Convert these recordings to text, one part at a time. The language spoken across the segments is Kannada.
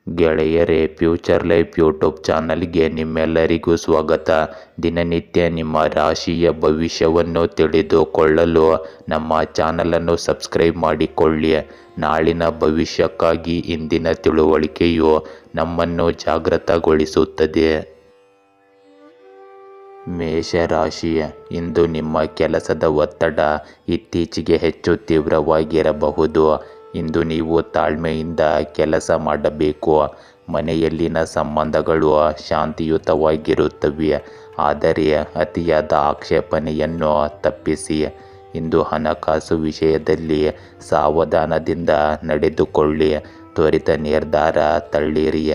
ಗೆಳೆಯರೇ, ಫ್ಯೂಚರ್ ಲೈಫ್ ಯೂಟ್ಯೂಬ್ ಚಾನಲ್ಗೆ ನಿಮ್ಮೆಲ್ಲರಿಗೂ ಸ್ವಾಗತ. ದಿನನಿತ್ಯ ನಿಮ್ಮ ರಾಶಿಯ ಭವಿಷ್ಯವನ್ನು ತಿಳಿದುಕೊಳ್ಳಲು ನಮ್ಮ ಚಾನಲನ್ನು ಸಬ್ಸ್ಕ್ರೈಬ್ ಮಾಡಿಕೊಳ್ಳಿ. ನಾಳಿನ ಭವಿಷ್ಯಕ್ಕಾಗಿ ಇಂದಿನ ತಿಳುವಳಿಕೆಯು ನಮ್ಮನ್ನು ಜಾಗೃತಗೊಳಿಸುತ್ತದೆ. ಮೇಷರಾಶಿ, ಇಂದು ನಿಮ್ಮ ಕೆಲಸದ ಒತ್ತಡ ಇತ್ತೀಚೆಗೆ ಹೆಚ್ಚು ತೀವ್ರವಾಗಿರಬಹುದು. ಇಂದು ನೀವು ತಾಳ್ಮೆಯಿಂದ ಕೆಲಸ ಮಾಡಬೇಕು. ಮನೆಯಲ್ಲಿನ ಸಂಬಂಧಗಳು ಶಾಂತಿಯುತವಾಗಿರುತ್ತವೆ, ಆದರೆ ಅತಿಯಾದ ಆಕ್ಷೇಪಣೆಯನ್ನು ತಪ್ಪಿಸಿ. ಇಂದು ಹಣಕಾಸು ವಿಷಯದಲ್ಲಿ ಸಾವಧಾನದಿಂದ ನಡೆದುಕೊಳ್ಳಿ. ತ್ವರಿತ ನಿರ್ಧಾರ ತಳ್ಳಿರಿ.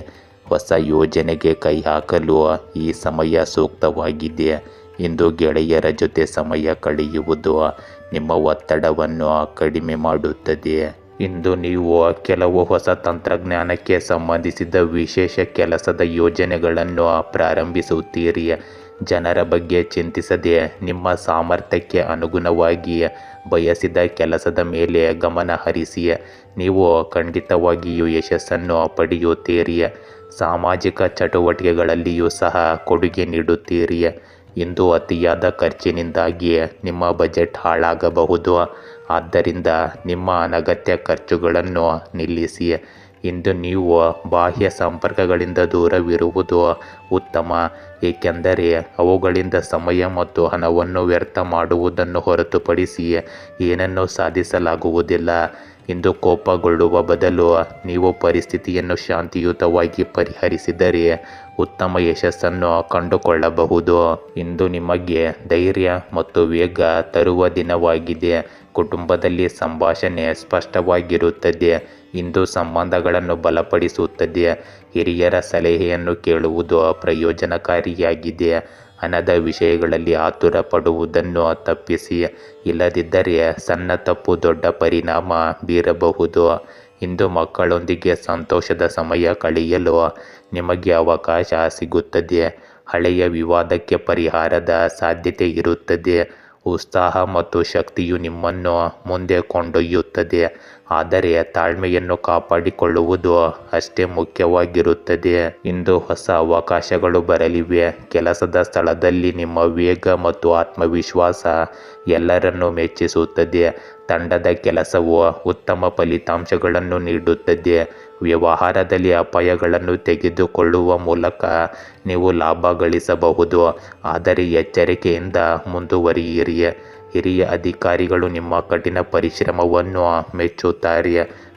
ಹೊಸ ಯೋಜನೆಗೆ ಕೈ ಹಾಕಲು ಈ ಸಮಯ ಸೂಕ್ತವಾಗಿದೆ. ಇಂದು ಗೆಳೆಯರ ಜೊತೆ ಸಮಯ ಕಳೆಯುವುದು ನಿಮ್ಮ ಒತ್ತಡವನ್ನು ಕಡಿಮೆ ಮಾಡುತ್ತದೆ. ಇಂದು ನೀವು ಕೆಲವು ಹೊಸ ತಂತ್ರಜ್ಞಾನಕ್ಕೆ ಸಂಬಂಧಿಸಿದ ವಿಶೇಷ ಕೆಲಸದ ಯೋಜನೆಗಳನ್ನು ಪ್ರಾರಂಭಿಸುತ್ತೀರಿ. ಜನರ ಬಗ್ಗೆ ಚಿಂತಿಸದೆ ನಿಮ್ಮ ಸಾಮರ್ಥ್ಯಕ್ಕೆ ಅನುಗುಣವಾಗಿ ಬಯಸಿದ ಕೆಲಸದ ಮೇಲೆ ಗಮನ ಹರಿಸಿ. ನೀವು ಖಂಡಿತವಾಗಿಯೂ ಯಶಸ್ಸನ್ನು ಪಡೆಯುತ್ತೀರಿ. ಸಾಮಾಜಿಕ ಚಟುವಟಿಕೆಗಳಲ್ಲಿಯೂ ಸಹ ಕೊಡುಗೆ ನೀಡುತ್ತೀರಿ. ಇಂದು ಅತಿಯಾದ ಖರ್ಚಿನಿಂದಾಗಿ ನಿಮ್ಮ ಬಜೆಟ್ ಹಾಳಾಗಬಹುದು. ಆದ್ದರಿಂದ ನಿಮ್ಮ ಅನಗತ್ಯ ಖರ್ಚುಗಳನ್ನು ನಿಲ್ಲಿಸಿ. ಇಂದು ನೀವು ಬಾಹ್ಯ ಸಂಪರ್ಕಗಳಿಂದ ದೂರವಿರುವುದು ಉತ್ತಮ, ಏಕೆಂದರೆ ಅವುಗಳಿಂದ ಸಮಯ ಮತ್ತು ಹಣವನ್ನು ವ್ಯರ್ಥ ಮಾಡುವುದನ್ನು ಹೊರತುಪಡಿಸಿ ಏನನ್ನೂ ಸಾಧಿಸಲಾಗುವುದಿಲ್ಲ. ಇಂದು ಕೋಪಗೊಳ್ಳುವ ಬದಲು ನೀವು ಪರಿಸ್ಥಿತಿಯನ್ನು ಶಾಂತಿಯುತವಾಗಿ ಪರಿಹರಿಸಿದರೆ ಉತ್ತಮ ಯಶಸ್ಸನ್ನು ಕಂಡುಕೊಳ್ಳಬಹುದು. ಇಂದು ನಿಮಗೆ ಧೈರ್ಯ ಮತ್ತು ವೇಗ ತರುವ ದಿನವಾಗಿದೆ. ಕುಟುಂಬದಲ್ಲಿ ಸಂಭಾಷಣೆ ಸ್ಪಷ್ಟವಾಗಿರುತ್ತದೆ. ಇಂದು ಸಂಬಂಧಗಳನ್ನು ಬಲಪಡಿಸುತ್ತದೆ. ಹಿರಿಯರ ಸಲಹೆಯನ್ನು ಕೇಳುವುದು ಪ್ರಯೋಜನಕಾರಿಯಾಗಿದೆ. ಹಣದ ವಿಷಯಗಳಲ್ಲಿ ಆತುರ ಪಡುವುದನ್ನು ತಪ್ಪಿಸಿ, ಇಲ್ಲದಿದ್ದರೆ ಸಣ್ಣ ತಪ್ಪು ದೊಡ್ಡ ಪರಿಣಾಮ ಬೀರಬಹುದು. ಇಂದು ಮಕ್ಕಳೊಂದಿಗೆ ಸಂತೋಷದ ಸಮಯ ಕಳೆಯಲು ನಿಮಗೆ ಅವಕಾಶ ಸಿಗುತ್ತದೆ. ಹಳೆಯ ವಿವಾದಕ್ಕೆ ಪರಿಹಾರದ ಸಾಧ್ಯತೆ ಇರುತ್ತದೆ. ಉತ್ಸಾಹ ಮತ್ತು ಶಕ್ತಿಯು ನಿಮ್ಮನ್ನು ಮುಂದೆ ಕೊಂಡೊಯ್ಯುತ್ತದೆ, ಆದರೆ ತಾಳ್ಮೆಯನ್ನು ಕಾಪಾಡಿಕೊಳ್ಳುವುದು ಅಷ್ಟೇ ಮುಖ್ಯವಾಗಿರುತ್ತದೆ. ಇಂದು ಹೊಸ ಅವಕಾಶಗಳು ಬರಲಿವೆ. ಕೆಲಸದ ಸ್ಥಳದಲ್ಲಿ ನಿಮ್ಮ ವೇಗ ಮತ್ತು ಆತ್ಮವಿಶ್ವಾಸ ಎಲ್ಲರನ್ನೂ ಮೆಚ್ಚಿಸುತ್ತದೆ. ತಂಡದ ಕೆಲಸವು ಉತ್ತಮ ಫಲಿತಾಂಶಗಳನ್ನು ನೀಡುತ್ತದೆ. ವ್ಯವಹಾರದಲ್ಲಿ ಅಪಾಯಗಳನ್ನು ತೆಗೆದುಕೊಳ್ಳುವ ಮೂಲಕ ನೀವು ಲಾಭ ಗಳಿಸಬಹುದು, ಆದರೆ ಎಚ್ಚರಿಕೆಯಿಂದ ಮುಂದುವರಿಯಿರಿ. ಹಿರಿಯ ಅಧಿಕಾರಿಗಳು ನಿಮ್ಮ ಕಠಿಣ ಪರಿಶ್ರಮವನ್ನು ಮೆಚ್ಚುತ್ತಾರೆ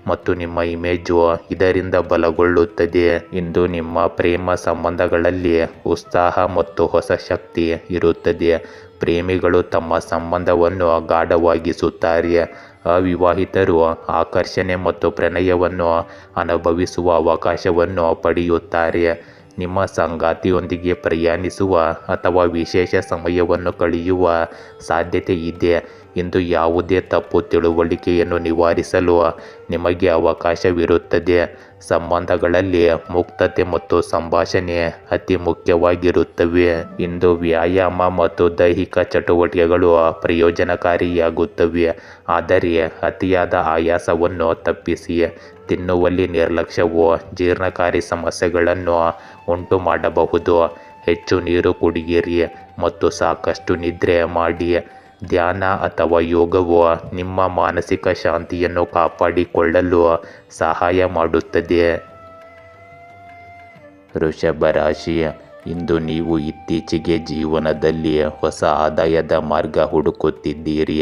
ಮತ್ತು ನಿಮ್ಮ ಇಮೇಜು ಇದರಿಂದ ಬಲಗೊಳ್ಳುತ್ತದೆ. ಇಂದು ನಿಮ್ಮ ಪ್ರೇಮ ಸಂಬಂಧಗಳಲ್ಲಿ ಉತ್ಸಾಹ ಮತ್ತು ಹೊಸ ಶಕ್ತಿ ಇರುತ್ತದೆ. ಪ್ರೇಮಿಗಳು ತಮ್ಮ ಸಂಬಂಧವನ್ನು ಗಾಢವಾಗಿಸುತ್ತಾರೆ. ಅವಿವಾಹಿತರು ಆಕರ್ಷಣೆ ಮತ್ತು ಪ್ರಣಯವನ್ನು ಅನುಭವಿಸುವ ಅವಕಾಶವನ್ನು ಪಡೆಯುತ್ತಾರೆ. ನಿಮ್ಮ ಸಂಗಾತಿಯೊಂದಿಗೆ ಪ್ರಯಾಣಿಸುವ ಅಥವಾ ವಿಶೇಷ ಸಮಯವನ್ನು ಕಳೆಯುವ ಸಾಧ್ಯತೆ ಇದೆ. ಇಂದು ಯಾವುದೇ ತಪ್ಪು ತಿಳುವಳಿಕೆಯನ್ನು ನಿವಾರಿಸಲು ನಿಮಗೆ ಅವಕಾಶವಿರುತ್ತದೆ. ಸಂಬಂಧಗಳಲ್ಲಿ ಮುಕ್ತತೆ ಮತ್ತು ಸಂಭಾಷಣೆ ಅತಿ ಮುಖ್ಯವಾಗಿರುತ್ತವೆ. ಇಂದು ವ್ಯಾಯಾಮ ಮತ್ತು ದೈಹಿಕ ಚಟುವಟಿಕೆಗಳು ಪ್ರಯೋಜನಕಾರಿಯಾಗುತ್ತವೆ, ಆದರೆ ಅತಿಯಾದ ಆಯಾಸವನ್ನು ತಪ್ಪಿಸಿ. ತಿನ್ನುವಲ್ಲಿ ನಿರ್ಲಕ್ಷ್ಯವು ಜೀರ್ಣಕಾರಿ ಸಮಸ್ಯೆಗಳನ್ನು ಉಂಟು ಮಾಡಬಹುದು. ಹೆಚ್ಚು ನೀರು ಕುಡಿಯಿರಿ ಮತ್ತು ಸಾಕಷ್ಟು ನಿದ್ರೆ ಮಾಡಿ. ಧ್ಯಾನ ಅಥವಾ ಯೋಗವು ನಿಮ್ಮ ಮಾನಸಿಕ ಶಾಂತಿಯನ್ನು ಕಾಪಾಡಿಕೊಳ್ಳಲು ಸಹಾಯ ಮಾಡುತ್ತದೆ. ವೃಷಭ ರಾಶಿ, ಇಂದು ನೀವು ಇತ್ತೀಚೆಗೆ ಜೀವನದಲ್ಲಿ ಹೊಸ ಆದಾಯದ ಮಾರ್ಗ ಹುಡುಕುತ್ತಿದ್ದೀರಿ.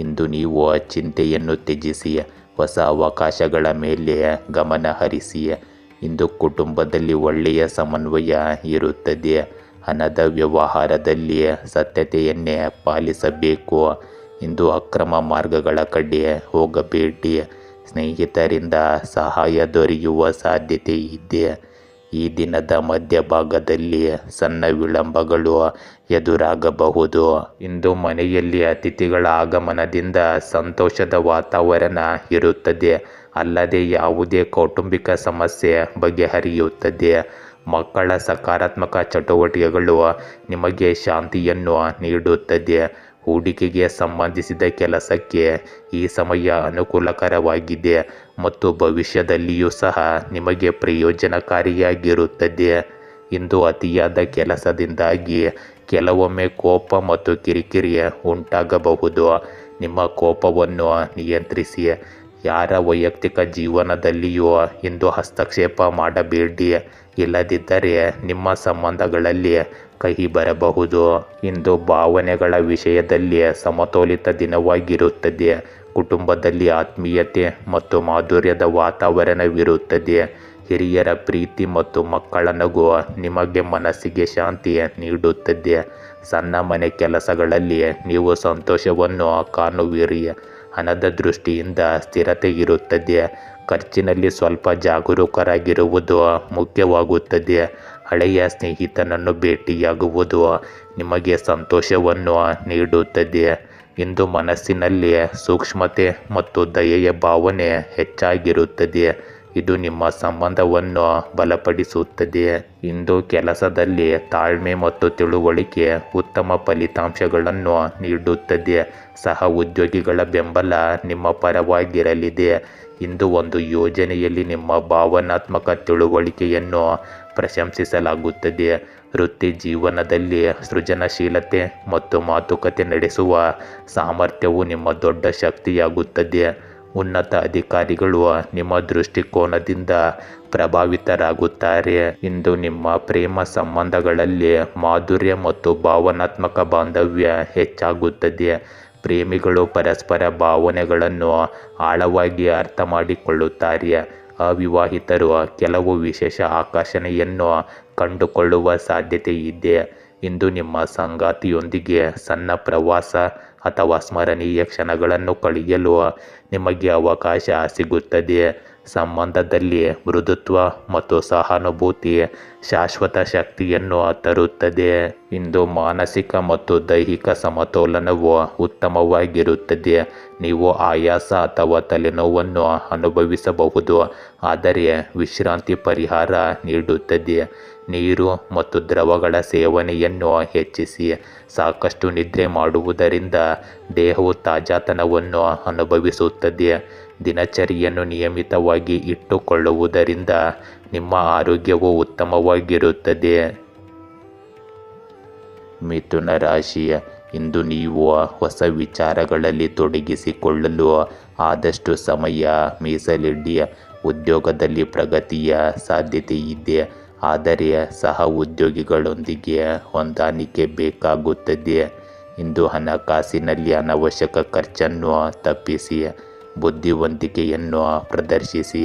ಇಂದು ನೀವು ಚಿಂತೆಯನ್ನು ತ್ಯಜಿಸಿ, ಹೊಸ ಅವಕಾಶಗಳ ಮೇಲೆ ಗಮನ ಹರಿಸಿ. ಇಂದು ಕುಟುಂಬದಲ್ಲಿ ಒಳ್ಳೆಯ ಸಮನ್ವಯ ಇರುತ್ತದೆ. ಹಣದ ವ್ಯವಹಾರದಲ್ಲಿ ಸತ್ಯತೆಯನ್ನೇ ಪಾಲಿಸಬೇಕು. ಇಂದು ಅಕ್ರಮ ಮಾರ್ಗಗಳ ಕಡೆ ಹೋಗಬೇಡಿ. ಸ್ನೇಹಿತರಿಂದ ಸಹಾಯ ದೊರೆಯುವ ಸಾಧ್ಯತೆ ಇದೆ. ಈ ದಿನದ ಮಧ್ಯಭಾಗದಲ್ಲಿ ಸಣ್ಣ ವಿಳಂಬಗಳು ಎದುರಾಗಬಹುದು. ಇಂದು ಮನೆಯಲ್ಲಿ ಅತಿಥಿಗಳ ಆಗಮನದಿಂದ ಸಂತೋಷದ ವಾತಾವರಣ ಇರುತ್ತದೆ, ಅಲ್ಲದೆ ಯಾವುದೇ ಕೌಟುಂಬಿಕ ಸಮಸ್ಯೆ ಬಗೆಹರಿಯುತ್ತದೆ. ಮಕ್ಕಳ ಸಕಾರಾತ್ಮಕ ಚಟುವಟಿಕೆಗಳು ನಿಮಗೆ ಶಾಂತಿಯನ್ನು ನೀಡುತ್ತದೆ. ಹೂಡಿಕೆಗೆ ಸಂಬಂಧಿಸಿದ ಕೆಲಸಕ್ಕೆ ಈ ಸಮಯ ಅನುಕೂಲಕರವಾಗಿದೆ ಮತ್ತು ಭವಿಷ್ಯದಲ್ಲಿಯೂ ಸಹ ನಿಮಗೆ ಪ್ರಯೋಜನಕಾರಿಯಾಗಿರುತ್ತದೆ. ಇಂದು ಅತಿಯಾದ ಕೆಲಸದಿಂದಾಗಿ ಕೆಲವೊಮ್ಮೆ ಕೋಪ ಮತ್ತು ಕಿರಿಕಿರಿ ಉಂಟಾಗಬಹುದು. ನಿಮ್ಮ ಕೋಪವನ್ನು ನಿಯಂತ್ರಿಸಿ. ಯಾರ ವೈಯಕ್ತಿಕ ಜೀವನದಲ್ಲಿಯೂ ಇಂದು ಹಸ್ತಕ್ಷೇಪ ಮಾಡಬೇಡಿ, ಇಲ್ಲದಿದ್ದರೆ ನಿಮ್ಮ ಸಂಬಂಧಗಳಲ್ಲಿ ಕಹಿ ಬರಬಹುದು. ಇಂದು ಭಾವನೆಗಳ ವಿಷಯದಲ್ಲಿ ಸಮತೋಲಿತ ದಿನವಾಗಿರುತ್ತದೆ. ಕುಟುಂಬದಲ್ಲಿ ಆತ್ಮೀಯತೆ ಮತ್ತು ಮಾಧುರ್ಯದ ವಾತಾವರಣವಿರುತ್ತದೆ. ಹಿರಿಯರ ಪ್ರೀತಿ ಮತ್ತು ಮಕ್ಕಳ ನಗು ನಿಮಗೆ ಮನಸ್ಸಿಗೆ ಶಾಂತಿ ನೀಡುತ್ತದೆ. ಸಣ್ಣ ಮನೆ ಕೆಲಸಗಳಲ್ಲಿ ನೀವು ಸಂತೋಷವನ್ನು ಕಾಣುವಿರಿ. ಹಣದ ದೃಷ್ಟಿಯಿಂದ ಸ್ಥಿರತೆ ಇರುತ್ತದೆ. ಖರ್ಚಿನಲ್ಲಿ ಸ್ವಲ್ಪ ಜಾಗರೂಕರಾಗಿರುವುದು ಮುಖ್ಯವಾಗುತ್ತದೆ. ಹಳೆಯ ಸ್ನೇಹಿತನನ್ನು ಭೇಟಿಯಾಗುವುದು ನಿಮಗೆ ಸಂತೋಷವನ್ನು ನೀಡುತ್ತದೆ. ಇಂದು ಮನಸ್ಸಿನಲ್ಲಿ ಸೂಕ್ಷ್ಮತೆ ಮತ್ತು ದಯೆಯ ಭಾವನೆ ಹೆಚ್ಚಾಗಿರುತ್ತದೆ. ಇದು ನಿಮ್ಮ ಸಂಬಂಧವನ್ನು ಬಲಪಡಿಸುತ್ತದೆ. ಇಂದು ಕೆಲಸದಲ್ಲಿ ತಾಳ್ಮೆ ಮತ್ತು ತಿಳುವಳಿಕೆ ಉತ್ತಮ ಫಲಿತಾಂಶಗಳನ್ನು ನೀಡುತ್ತದೆ. ಸಹ ಉದ್ಯೋಗಿಗಳ ಬೆಂಬಲ ನಿಮ್ಮ ಪರವಾಗಿರಲಿದೆ. ಇಂದು ಒಂದು ಯೋಜನೆಯಲ್ಲಿ ನಿಮ್ಮ ಭಾವನಾತ್ಮಕ ತಿಳುವಳಿಕೆಯನ್ನು ಪ್ರಶಂಸಿಸಲಾಗುತ್ತದೆ. ವೃತ್ತಿ ಜೀವನದಲ್ಲಿ ಸೃಜನಶೀಲತೆ ಮತ್ತು ಮಾತುಕತೆ ನಡೆಸುವ ಸಾಮರ್ಥ್ಯವು ನಿಮ್ಮ ದೊಡ್ಡ ಶಕ್ತಿಯಾಗುತ್ತದೆ. ಉನ್ನತ ಅಧಿಕಾರಿಗಳು ನಿಮ್ಮ ದೃಷ್ಟಿಕೋನದಿಂದ ಪ್ರಭಾವಿತರಾಗುತ್ತಾರೆ. ಇಂದು ನಿಮ್ಮ ಪ್ರೇಮ ಸಂಬಂಧಗಳಲ್ಲಿ ಮಾಧುರ್ಯ ಮತ್ತು ಭಾವನಾತ್ಮಕ ಬಾಂಧವ್ಯ ಹೆಚ್ಚಾಗುತ್ತದೆ. ಪ್ರೇಮಿಗಳು ಪರಸ್ಪರ ಭಾವನೆಗಳನ್ನು ಆಳವಾಗಿ ಅರ್ಥ ಮಾಡಿಕೊಳ್ಳುತ್ತಾರೆ. ಅವಿವಾಹಿತರು ಕೆಲವು ವಿಶೇಷ ಆಕರ್ಷಣೆಯನ್ನು ಕಂಡುಕೊಳ್ಳುವ ಸಾಧ್ಯತೆ ಇದೆ. ಇಂದು ನಿಮ್ಮ ಸಂಗಾತಿಯೊಂದಿಗೆ ಸಣ್ಣ ಪ್ರವಾಸ ಅಥವಾ ಸ್ಮರಣೀಯ ಕ್ಷಣಗಳನ್ನು ಕಳೆಯಲು ನಿಮಗೆ ಅವಕಾಶ ಸಿಗುತ್ತದೆ. ಸಂಬಂಧದಲ್ಲಿ ಮೃದುತ್ವ ಮತ್ತು ಸಹಾನುಭೂತಿ ಶಾಶ್ವತ ಶಕ್ತಿಯನ್ನು ತರುತ್ತದೆ. ಇಂದು ಮಾನಸಿಕ ಮತ್ತು ದೈಹಿಕ ಸಮತೋಲನವು ಉತ್ತಮವಾಗಿರುತ್ತದೆ. ನೀವು ಆಯಾಸ ಅಥವಾ ತಲೆನೋವನ್ನು ಅನುಭವಿಸಬಹುದು, ಆದರೆ ವಿಶ್ರಾಂತಿ ಪರಿಹಾರ ನೀಡುತ್ತದೆ. ನೀರು ಮತ್ತು ದ್ರವಗಳ ಸೇವನೆಯನ್ನು ಹೆಚ್ಚಿಸಿ. ಸಾಕಷ್ಟು ನಿದ್ರೆ ಮಾಡುವುದರಿಂದ ದೇಹವು ತಾಜಾತನವನ್ನು ಅನುಭವಿಸುತ್ತದೆ. ದಿನಚರಿಯನ್ನು ನಿಯಮಿತವಾಗಿ ಇಟ್ಟುಕೊಳ್ಳುವುದರಿಂದ ನಿಮ್ಮ ಆರೋಗ್ಯವು ಉತ್ತಮವಾಗಿರುತ್ತದೆ. ಮಿಥುನ ರಾಶಿ, ಇಂದು ನೀವು ಹೊಸ ವಿಚಾರಗಳಲ್ಲಿ ತೊಡಗಿಸಿಕೊಳ್ಳಲು ಆದಷ್ಟು ಸಮಯ ಮೀಸಲಿಡಿ. ಉದ್ಯೋಗದಲ್ಲಿ ಪ್ರಗತಿಯ ಸಾಧ್ಯತೆ ಇದೆ, ಆದರೆ ಸಹ ಉದ್ಯೋಗಿಗಳೊಂದಿಗೆ ಹೊಂದಾಣಿಕೆ ಬೇಕಾಗುತ್ತದೆ. ಇಂದು ಹಣಕಾಸಿನಲ್ಲಿ ಅನವಶ್ಯಕ ಖರ್ಚನ್ನು ತಪ್ಪಿಸಿ. ಬುದ್ಧಿವಂತಿಕೆಯನ್ನು ಪ್ರದರ್ಶಿಸಿ.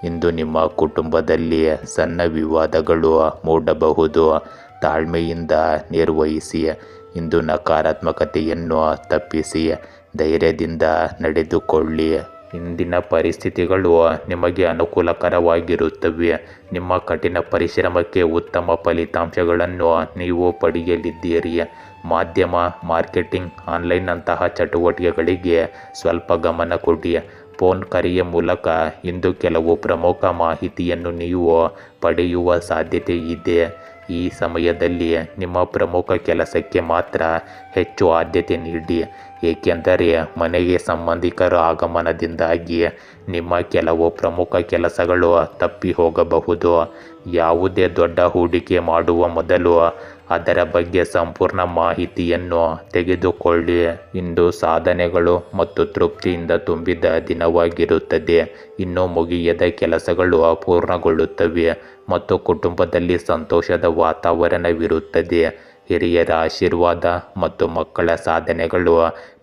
ಇಂದು ನಿಮ್ಮ ಕುಟುಂಬದಲ್ಲಿ ಸಣ್ಣ ವಿವಾದಗಳು ಮೂಡಬಹುದು, ತಾಳ್ಮೆಯಿಂದ ನಿರ್ವಹಿಸಿ. ಇಂದು ನಕಾರಾತ್ಮಕತೆಯನ್ನು ತಪ್ಪಿಸಿ, ಧೈರ್ಯದಿಂದ ನಡೆದುಕೊಳ್ಳಿ. ಇಂದಿನ ಪರಿಸ್ಥಿತಿಗಳು ನಿಮಗೆ ಅನುಕೂಲಕರವಾಗಿರುತ್ತವೆ. ನಿಮ್ಮ ಕಠಿಣ ಪರಿಶ್ರಮಕ್ಕೆ ಉತ್ತಮ ಫಲಿತಾಂಶಗಳನ್ನು ನೀವು ಪಡೆಯಲಿದ್ದೀರಿ. ಮಾಧ್ಯಮ, ಮಾರ್ಕೆಟಿಂಗ್, ಆನ್ಲೈನ್ನಂತಹ ಚಟುವಟಿಕೆಗಳಿಗೆ ಸ್ವಲ್ಪ ಗಮನ ಕೊಡಿ. ಫೋನ್ ಕರೆಯ ಮೂಲಕ ಇಂದು ಕೆಲವು ಪ್ರಮುಖ ಮಾಹಿತಿಯನ್ನು ನೀವು ಪಡೆಯುವ ಸಾಧ್ಯತೆ ಇದೆ. ಈ ಸಮಯದಲ್ಲಿ ನಿಮ್ಮ ಪ್ರಮುಖ ಕೆಲಸಕ್ಕೆ ಮಾತ್ರ ಹೆಚ್ಚು ಆದ್ಯತೆ ನೀಡಿ, ಏಕೆಂದರೆ ಮನೆಗೆ ಸಂಬಂಧಿಕರ ಆಗಮನದಿಂದಾಗಿ ನಿಮ್ಮ ಕೆಲವು ಪ್ರಮುಖ ಕೆಲಸಗಳು ತಪ್ಪಿ ಹೋಗಬಹುದು. ಯಾವುದೇ ದೊಡ್ಡ ಹೂಡಿಕೆ ಮಾಡುವ ಮೊದಲು ಅದರ ಬಗ್ಗೆ ಸಂಪೂರ್ಣ ಮಾಹಿತಿಯನ್ನು ತೆಗೆದುಕೊಳ್ಳಿ. ಇಂದು ಸಾಧನೆಗಳು ಮತ್ತು ತೃಪ್ತಿಯಿಂದ ತುಂಬಿದ ದಿನವಾಗಿರುತ್ತದೆ. ಇನ್ನೂ ಮುಗಿಯದ ಕೆಲಸಗಳು ಪೂರ್ಣಗೊಳ್ಳುತ್ತವೆ ಮತ್ತು ಕುಟುಂಬದಲ್ಲಿ ಸಂತೋಷದ ವಾತಾವರಣವಿರುತ್ತದೆ. ಹಿರಿಯರ ಆಶೀರ್ವಾದ ಮತ್ತು ಮಕ್ಕಳ ಸಾಧನೆಗಳು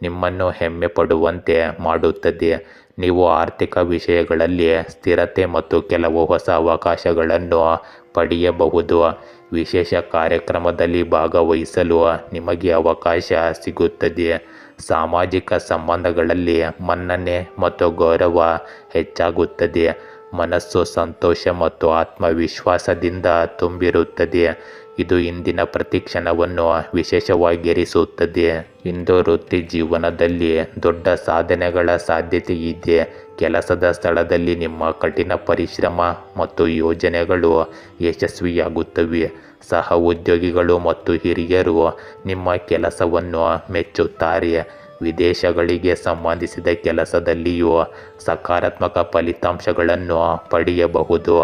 ನಿಮ್ಮನ್ನು ಹೆಮ್ಮೆ ಪಡುವಂತೆ ಮಾಡುತ್ತದೆ. ನೀವು ಆರ್ಥಿಕ ವಿಷಯಗಳಲ್ಲಿ ಸ್ಥಿರತೆ ಮತ್ತು ಕೆಲವು ಹೊಸ ಅವಕಾಶಗಳನ್ನು ಪಡೆಯಬಹುದು. ವಿಶೇಷ ಕಾರ್ಯಕ್ರಮದಲ್ಲಿ ಭಾಗವಹಿಸಲು ನಿಮಗೆ ಅವಕಾಶ ಸಿಗುತ್ತದೆ. ಸಾಮಾಜಿಕ ಸಂಬಂಧಗಳಲ್ಲಿ ಮನ್ನಣೆ ಮತ್ತು ಗೌರವ ಹೆಚ್ಚಾಗುತ್ತದೆ. ಮನಸ್ಸು ಸಂತೋಷ ಮತ್ತು ಆತ್ಮವಿಶ್ವಾಸದಿಂದ ತುಂಬಿರುತ್ತದೆ. ಇದು ಇಂದಿನ ಪ್ರತಿಕ್ಷಣವನ್ನು ವಿಶೇಷವಾಗಿರಿಸುತ್ತದೆ. ಇಂದು ವೃತ್ತಿ ಜೀವನದಲ್ಲಿ ದೊಡ್ಡ ಸಾಧನೆಗಳ ಸಾಧ್ಯತೆ ಇದೆ. ಕೆಲಸದ ಸ್ಥಳದಲ್ಲಿ ನಿಮ್ಮ ಕಠಿಣ ಪರಿಶ್ರಮ ಮತ್ತು ಯೋಜನೆಗಳು ಯಶಸ್ವಿಯಾಗುತ್ತವೆ. ಸಹ ಉದ್ಯೋಗಿಗಳು ಮತ್ತು ಹಿರಿಯರು ನಿಮ್ಮ ಕೆಲಸವನ್ನು ಮೆಚ್ಚುತ್ತಾರೆ. ವಿದೇಶಗಳಿಗೆ ಸಂಬಂಧಿಸಿದ ಕೆಲಸದಲ್ಲಿಯೂ ಸಕಾರಾತ್ಮಕ ಫಲಿತಾಂಶಗಳನ್ನು ಪಡೆಯಬಹುದು.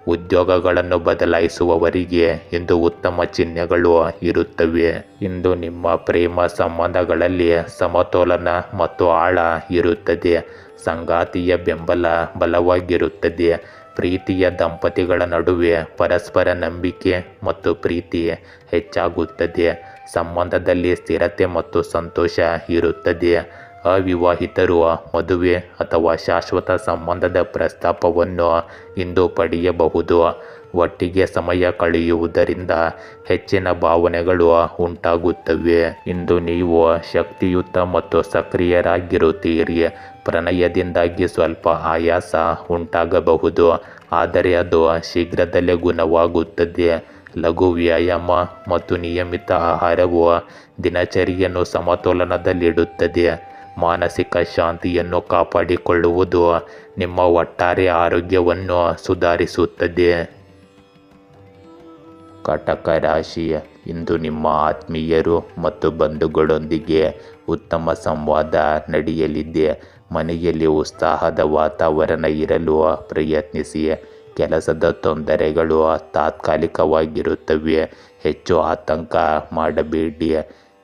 ಉದ್ಯೋಗಗಳನ್ನು ಬದಲಾಯಿಸುವವರಿಗೆ ಇಂದು ಉತ್ತಮ ಚಿಹ್ನೆಗಳು ಇರುತ್ತವೆ. ಇಂದು ನಿಮ್ಮ ಪ್ರೇಮ ಸಂಬಂಧಗಳಲ್ಲಿ ಸಮತೋಲನ ಮತ್ತು ಆಳ ಇರುತ್ತದೆ. ಸಂಗಾತಿಯ ಬೆಂಬಲ ಬಲವಾಗಿರುತ್ತದೆ. ಪ್ರೀತಿಯ ದಂಪತಿಗಳ ನಡುವೆ ಪರಸ್ಪರ ನಂಬಿಕೆ ಮತ್ತು ಪ್ರೀತಿ ಹೆಚ್ಚಾಗುತ್ತದೆ. ಸಂಬಂಧದಲ್ಲಿ ಸ್ಥಿರತೆ ಮತ್ತು ಸಂತೋಷ ಇರುತ್ತದೆ. ಅವಿವಾಹಿತರು ಮದುವೆ ಅಥವಾ ಶಾಶ್ವತ ಸಂಬಂಧದ ಪ್ರಸ್ತಾಪವನ್ನು ಇಂದು ಪಡೆಯಬಹುದು. ಒಟ್ಟಿಗೆ ಸಮಯ ಕಳೆಯುವುದರಿಂದ ಹೆಚ್ಚಿನ ಭಾವನೆಗಳು ಉಂಟಾಗುತ್ತವೆ. ಇಂದು ನೀವು ಶಕ್ತಿಯುತ ಮತ್ತು ಸಕ್ರಿಯರಾಗಿರುತ್ತೀರಿ. ಪ್ರಣಯದಿಂದಾಗಿ ಸ್ವಲ್ಪ ಆಯಾಸ ಉಂಟಾಗಬಹುದು, ಆದರೆ ಅದು ಶೀಘ್ರದಲ್ಲೇ ಗುಣವಾಗುತ್ತದೆ. ಲಘು ವ್ಯಾಯಾಮ ಮತ್ತು ನಿಯಮಿತ ಆಹಾರವು ದಿನಚರಿಯನ್ನು ಸಮತೋಲನದಲ್ಲಿಡುತ್ತದೆ. ಮಾನಸಿಕ ಶಾಂತಿಯನ್ನು ಕಾಪಾಡಿಕೊಳ್ಳುವುದು ನಿಮ್ಮ ಒಟ್ಟಾರೆ ಆರೋಗ್ಯವನ್ನು ಸುಧಾರಿಸುತ್ತದೆ. ಕಟಕ ರಾಶಿ, ಇಂದು ನಿಮ್ಮ ಆತ್ಮೀಯರು ಮತ್ತು ಬಂಧುಗಳೊಂದಿಗೆ ಉತ್ತಮ ಸಂವಾದ ನಡೆಯಲಿದೆ. ಮನೆಯಲ್ಲಿ ಉತ್ಸಾಹದ ವಾತಾವರಣ ಇರಲು ಪ್ರಯತ್ನಿಸಿ. ಕೆಲಸದ ತೊಂದರೆಗಳು ತಾತ್ಕಾಲಿಕವಾಗಿರುತ್ತವೆ. ಹೆಚ್ಚು ಆತಂಕ ಮಾಡಬೇಡಿ.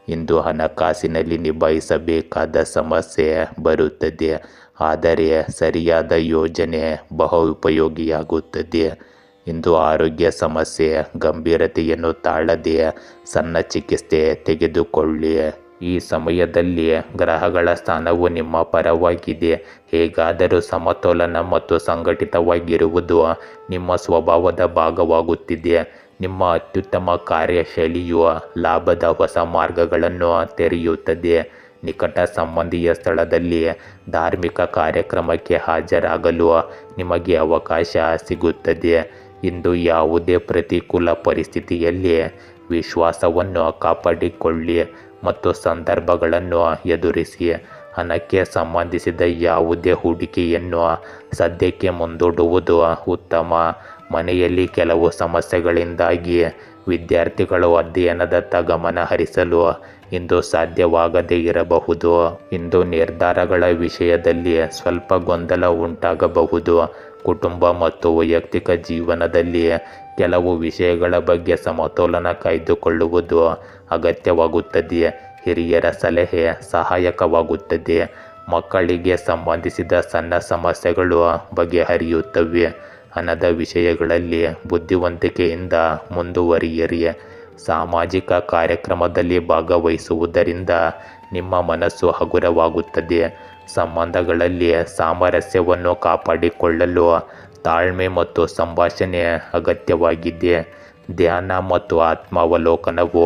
ಇಂದು ಹಣಕಾಸಿನಲ್ಲಿ ನಿಭಾಯಿಸಬೇಕಾದ ಸಮಸ್ಯೆ ಬರುತ್ತದೆ, ಆದರೆ ಸರಿಯಾದ ಯೋಜನೆ ಬಹು ಉಪಯೋಗಿಯಾಗುತ್ತದೆ. ಇಂದು ಆರೋಗ್ಯ ಸಮಸ್ಯೆ ಗಂಭೀರತೆಯನ್ನು ತಾಳದೆ ಸಣ್ಣ ಚಿಕಿತ್ಸೆ ತೆಗೆದುಕೊಳ್ಳಿ. ಈ ಸಮಯದಲ್ಲಿ ಗ್ರಹಗಳ ಸ್ಥಾನವು ನಿಮ್ಮ ಪರವಾಗಿದೆ. ಹೇಗಾದರೂ ಸಮತೋಲನ ಮತ್ತು ಸಂಘಟಿತವಾಗಿರುವುದು ನಿಮ್ಮ ಸ್ವಭಾವದ ಭಾಗವಾಗುತ್ತಿದೆ. ನಿಮ್ಮ ಅತ್ಯುತ್ತಮ ಕಾರ್ಯಶೈಲಿಯು ಲಾಭದ ಹೊಸ ಮಾರ್ಗಗಳನ್ನು ತೆರೆಯುತ್ತದೆ. ನಿಕಟ ಸಂಬಂಧಿಯ ಸ್ಥಳದಲ್ಲಿ ಧಾರ್ಮಿಕ ಕಾರ್ಯಕ್ರಮಕ್ಕೆ ಹಾಜರಾಗಲು ನಿಮಗೆ ಅವಕಾಶ ಸಿಗುತ್ತದೆ. ಇಂದು ಯಾವುದೇ ಪ್ರತಿಕೂಲ ಪರಿಸ್ಥಿತಿಯಲ್ಲಿ ವಿಶ್ವಾಸವನ್ನು ಕಾಪಾಡಿಕೊಳ್ಳಿ ಮತ್ತು ಸಂದರ್ಭಗಳನ್ನು ಎದುರಿಸಿ. ಹಣಕ್ಕೆ ಸಂಬಂಧಿಸಿದ ಯಾವುದೇ ಹೂಡಿಕೆಯನ್ನು ಸದ್ಯಕ್ಕೆ ಮುಂದೂಡುವುದು ಉತ್ತಮ. ಮನೆಯಲ್ಲಿ ಕೆಲವು ಸಮಸ್ಯೆಗಳಿಂದಾಗಿ ವಿದ್ಯಾರ್ಥಿಗಳು ಅಧ್ಯಯನದತ್ತ ಗಮನ ಹರಿಸಲು ಇಂದು ಸಾಧ್ಯವಾಗದೇ ಇರಬಹುದು. ಇಂದು ನಿರ್ಧಾರಗಳ ವಿಷಯದಲ್ಲಿ ಸ್ವಲ್ಪ ಗೊಂದಲ ಉಂಟಾಗಬಹುದು. ಕುಟುಂಬ ಮತ್ತು ವೈಯಕ್ತಿಕ ಜೀವನದಲ್ಲಿ ಕೆಲವು ವಿಷಯಗಳ ಬಗ್ಗೆ ಸಮತೋಲನ ಕಾಯ್ದುಕೊಳ್ಳುವುದು ಅಗತ್ಯವಾಗುತ್ತದೆ. ಹಿರಿಯರ ಸಲಹೆ ಸಹಾಯಕವಾಗುತ್ತದೆ. ಮಕ್ಕಳಿಗೆ ಸಂಬಂಧಿಸಿದ ಸಣ್ಣ ಸಮಸ್ಯೆಗಳು ಬಗೆಹರಿಯುತ್ತವೆ. ಹಣದ ವಿಷಯಗಳಲ್ಲಿ ಬುದ್ಧಿವಂತಿಕೆಯಿಂದ ಮುಂದುವರಿಯಿರಿ. ಸಾಮಾಜಿಕ ಕಾರ್ಯಕ್ರಮದಲ್ಲಿ ಭಾಗವಹಿಸುವುದರಿಂದ ನಿಮ್ಮ ಮನಸ್ಸು ಹಗುರವಾಗುತ್ತದೆ. ಸಂಬಂಧಗಳಲ್ಲಿ ಸಾಮರಸ್ಯವನ್ನು ಕಾಪಾಡಿಕೊಳ್ಳಲು ತಾಳ್ಮೆ ಮತ್ತು ಸಂಭಾಷಣೆ ಅಗತ್ಯವಾಗಿದೆ. ಧ್ಯಾನ ಮತ್ತು ಆತ್ಮಾವಲೋಕನವು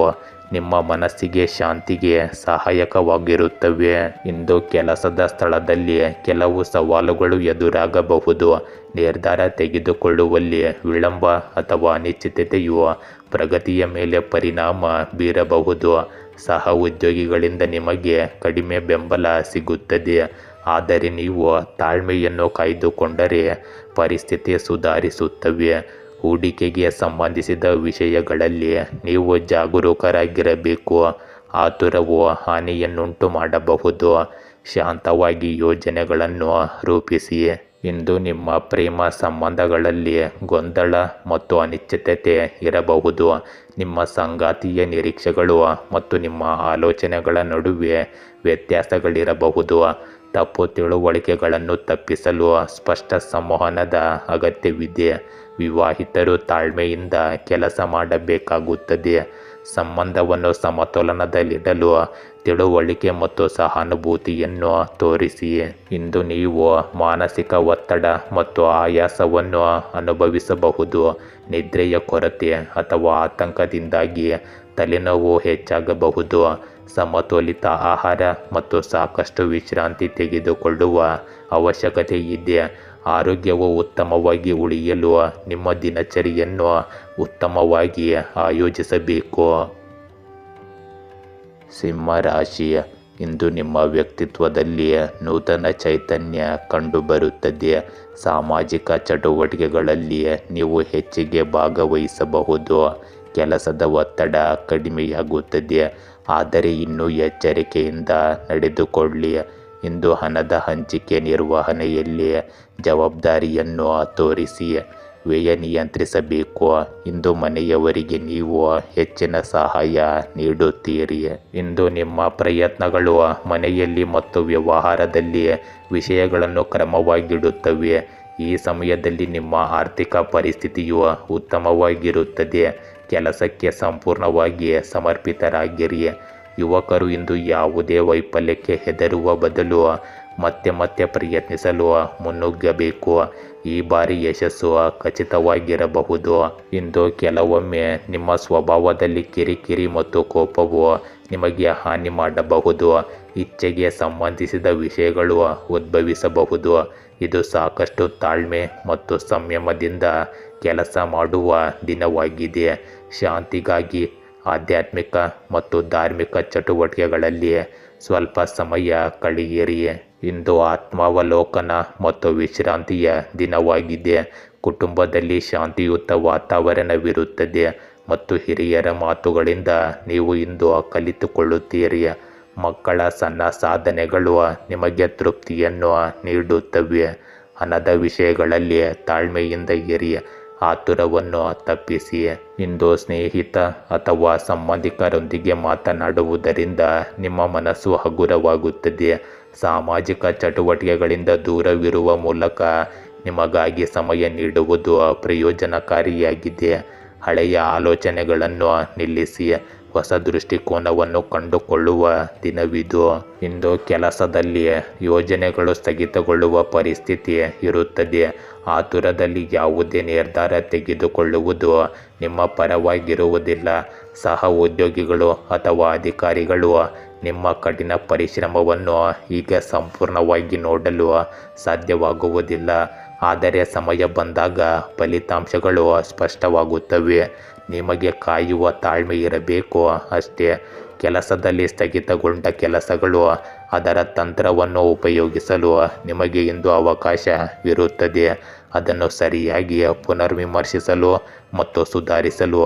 ನಿಮ್ಮ ಮನಸ್ಸಿಗೆ ಶಾಂತಿಗೆ ಸಹಾಯಕವಾಗಿರುತ್ತವೆ. ಇಂದು ಕೆಲಸದ ಸ್ಥಳದಲ್ಲಿ ಕೆಲವು ಸವಾಲುಗಳು ಎದುರಾಗಬಹುದು. ನಿರ್ಧಾರ ತೆಗೆದುಕೊಳ್ಳುವಲ್ಲಿ ವಿಳಂಬ ಅಥವಾ ಅನಿಶ್ಚಿತತೆಯು ಪ್ರಗತಿಯ ಮೇಲೆ ಪರಿಣಾಮ ಬೀರಬಹುದು. ಸಹ ಉದ್ಯೋಗಿಗಳಿಂದ ನಿಮಗೆ ಕಡಿಮೆ ಬೆಂಬಲ ಸಿಗುತ್ತದೆ, ಆದರೆ ನೀವು ತಾಳ್ಮೆಯನ್ನು ಕಾಯ್ದುಕೊಂಡರೆ ಪರಿಸ್ಥಿತಿ ಸುಧಾರಿಸುತ್ತವೆ. ಹೂಡಿಕೆಗೆ ಸಂಬಂಧಿಸಿದ ವಿಷಯಗಳಲ್ಲಿ ನೀವು ಜಾಗರೂಕರಾಗಿರಬೇಕು. ಆತುರವು ಹಾನಿಯನ್ನುಂಟು ಮಾಡಬಹುದು. ಶಾಂತವಾಗಿ ಯೋಜನೆಗಳನ್ನು ರೂಪಿಸಿ. ಇಂದು ನಿಮ್ಮ ಪ್ರೇಮ ಸಂಬಂಧಗಳಲ್ಲಿ ಗೊಂದಲ ಮತ್ತು ಅನಿಶ್ಚಿತತೆ ಇರಬಹುದು. ನಿಮ್ಮ ಸಂಗಾತಿಯ ನಿರೀಕ್ಷೆಗಳು ಮತ್ತು ನಿಮ್ಮ ಆಲೋಚನೆಗಳ ನಡುವೆ ವ್ಯತ್ಯಾಸಗಳಿರಬಹುದು. ತಪ್ಪು ತಿಳುವಳಿಕೆಗಳನ್ನು ತಪ್ಪಿಸಲು ಸ್ಪಷ್ಟ ಸಂವಹನದ ಅಗತ್ಯವಿದೆ. ವಿವಾಹಿತರು ತಾಳ್ಮೆಯಿಂದ ಕೆಲಸ ಮಾಡಬೇಕಾಗುತ್ತದೆ. ಸಂಬಂಧವನ್ನು ಸಮತೋಲನದಲ್ಲಿಡಲು ತಿಳುವಳಿಕೆ ಮತ್ತು ಸಹಾನುಭೂತಿಯನ್ನು ತೋರಿಸಿ. ಇಂದು ನೀವು ಮಾನಸಿಕ ಒತ್ತಡ ಮತ್ತು ಆಯಾಸವನ್ನು ಅನುಭವಿಸಬಹುದು. ನಿದ್ರೆಯ ಕೊರತೆ ಅಥವಾ ಆತಂಕದಿಂದಾಗಿ ತಲೆನೋವು ಹೆಚ್ಚಾಗಬಹುದು. ಸಮತೋಲಿತ ಆಹಾರ ಮತ್ತು ಸಾಕಷ್ಟು ವಿಶ್ರಾಂತಿ ತೆಗೆದುಕೊಳ್ಳುವ ಅವಶ್ಯಕತೆ ಇದೆ. ಆರೋಗ್ಯವು ಉತ್ತಮವಾಗಿ ಉಳಿಯಲು ನಿಮ್ಮ ದಿನಚರಿಯನ್ನು ಉತ್ತಮವಾಗಿ ಆಯೋಜಿಸಬೇಕು. ಸಿಂಹ ರಾಶಿ, ಇಂದು ನಿಮ್ಮ ವ್ಯಕ್ತಿತ್ವದಲ್ಲಿ ನೂತನ ಚೈತನ್ಯ ಕಂಡುಬರುತ್ತದೆ. ಸಾಮಾಜಿಕ ಚಟುವಟಿಕೆಗಳಲ್ಲಿ ನೀವು ಹೆಚ್ಚಿಗೆ ಭಾಗವಹಿಸಬಹುದು. ಕೆಲಸದ ಒತ್ತಡ ಕಡಿಮೆಯಾಗುತ್ತದೆ, ಆದರೆ ಇನ್ನೂ ಎಚ್ಚರಿಕೆಯಿಂದ ನಡೆದುಕೊಳ್ಳಿ. ಇಂದು ಹಣದ ಹಂಚಿಕೆ ನಿರ್ವಹಣೆಯಲ್ಲಿ ಜವಾಬ್ದಾರಿಯನ್ನು ತೋರಿಸಿ. ವ್ಯಯ ನಿಯಂತ್ರಿಸಬೇಕು. ಇಂದು ಮನೆಯವರಿಗೆ ನೀವು ಹೆಚ್ಚಿನ ಸಹಾಯ ನೀಡುತ್ತೀರಿ. ಇಂದು ನಿಮ್ಮ ಪ್ರಯತ್ನಗಳು ಮನೆಯಲ್ಲಿ ಮತ್ತು ವ್ಯವಹಾರದಲ್ಲಿ ವಿಷಯಗಳನ್ನು ಕ್ರಮವಾಗಿಡುತ್ತವೆ. ಈ ಸಮಯದಲ್ಲಿ ನಿಮ್ಮ ಆರ್ಥಿಕ ಪರಿಸ್ಥಿತಿಯು ಉತ್ತಮವಾಗಿರುತ್ತದೆ. ಕೆಲಸಕ್ಕೆ ಸಂಪೂರ್ಣವಾಗಿ ಸಮರ್ಪಿತರಾಗಿರಿ. ಯುವಕರು ಇಂದು ಯಾವುದೇ ವೈಫಲ್ಯಕ್ಕೆ ಹೆದರುವ ಬದಲು ಮತ್ತೆ ಪ್ರಯತ್ನಿಸಲು ಮುನ್ನುಗ್ಗಬೇಕು. ಈ ಬಾರಿ ಯಶಸ್ಸು ಖಚಿತವಾಗಿರಬಹುದು. ಇಂದು ಕೆಲವೊಮ್ಮೆ ನಿಮ್ಮ ಸ್ವಭಾವದಲ್ಲಿ ಕಿರಿಕಿರಿ ಮತ್ತು ಕೋಪವು ನಿಮಗೆ ಹಾನಿ ಮಾಡಬಹುದು. ಇಚ್ಛೆಗೆ ಸಂಬಂಧಿಸಿದ ವಿಷಯಗಳು ಉದ್ಭವಿಸಬಹುದು. ಇದು ಸಾಕಷ್ಟು ತಾಳ್ಮೆ ಮತ್ತು ಸಂಯಮದಿಂದ ಕೆಲಸ ಮಾಡುವ ದಿನವಾಗಿದೆ. ಶಾಂತಿಗಾಗಿ ಆಧ್ಯಾತ್ಮಿಕ ಮತ್ತು ಧಾರ್ಮಿಕ ಚಟುವಟಿಕೆಗಳಲ್ಲಿ ಸ್ವಲ್ಪ ಸಮಯ ಕಳೆಯಿರಿ. ಇಂದು ಆತ್ಮಾವಲೋಕನ ಮತ್ತು ವಿಶ್ರಾಂತಿಯ ದಿನವಾಗಿದೆ. ಕುಟುಂಬದಲ್ಲಿ ಶಾಂತಿಯುತ ವಾತಾವರಣವಿರುತ್ತದೆ ಮತ್ತು ಹಿರಿಯರ ಮಾತುಗಳಿಂದ ನೀವು ಇಂದು ಕಲಿತುಕೊಳ್ಳುತ್ತೀರಿ. ಮಕ್ಕಳ ಸಣ್ಣ ಸಾಧನೆಗಳು ನಿಮಗೆ ತೃಪ್ತಿಯನ್ನು ನೀಡುತ್ತವೆ. ಹಣದ ವಿಷಯಗಳಲ್ಲಿ ತಾಳ್ಮೆಯಿಂದ ಇರಿ. ಆತುರವನ್ನು ತಪ್ಪಿಸಿ. ಇಂದು ಸ್ನೇಹಿತ ಅಥವಾ ಸಂಬಂಧಿಕರೊಂದಿಗೆ ಮಾತನಾಡುವುದರಿಂದ ನಿಮ್ಮ ಮನಸ್ಸು ಹಗುರವಾಗುತ್ತದೆ. ಸಾಮಾಜಿಕ ಚಟುವಟಿಕೆಗಳಿಂದ ದೂರವಿರುವ ಮೂಲಕ ನಿಮಗಾಗಿ ಸಮಯ ನೀಡುವುದು ಪ್ರಯೋಜನಕಾರಿಯಾಗಿದೆ. ಹಳೆಯ ಆಲೋಚನೆಗಳನ್ನು ನಿಲ್ಲಿಸಿ. ಹೊಸ ದೃಷ್ಟಿಕೋನವನ್ನು ಕಂಡುಕೊಳ್ಳುವ ದಿನವಿದು. ಇಂದು ಕೆಲಸದಲ್ಲಿ ಯೋಜನೆಗಳು ಸ್ಥಗಿತಗೊಳ್ಳುವ ಪರಿಸ್ಥಿತಿ ಇರುತ್ತದೆ. ಆತುರದಲ್ಲಿ ಯಾವುದೇ ನಿರ್ಧಾರ ತೆಗೆದುಕೊಳ್ಳುವುದು ನಿಮ್ಮ ಪರವಾಗಿರುವುದಿಲ್ಲ. ಸಹ ಉದ್ಯೋಗಿಗಳು ಅಥವಾ ಅಧಿಕಾರಿಗಳು ನಿಮ್ಮ ಕಠಿಣ ಪರಿಶ್ರಮವನ್ನು ಈಗ ಸಂಪೂರ್ಣವಾಗಿ ನೋಡಲು ಸಾಧ್ಯವಾಗುವುದಿಲ್ಲ, ಆದರೆ ಸಮಯ ಬಂದಾಗ ಫಲಿತಾಂಶಗಳು ಸ್ಪಷ್ಟವಾಗುತ್ತವೆ. ನಿಮಗೆ ಕಾಯುವ ತಾಳ್ಮೆ ಇರಬೇಕು ಅಷ್ಟೇ. ಕೆಲಸದಲ್ಲಿ ಸ್ಥಗಿತಗೊಂಡ ಕೆಲಸಗಳು ಅದರ ತಂತ್ರವನ್ನು ಉಪಯೋಗಿಸಲು ನಿಮಗೆ ಇಂದು ಅವಕಾಶವಿರುತ್ತದೆ. ಅದನ್ನು ಸರಿಯಾಗಿ ಪುನರ್ವಿಮರ್ಶಿಸಲು ಮತ್ತು ಸುಧಾರಿಸಲು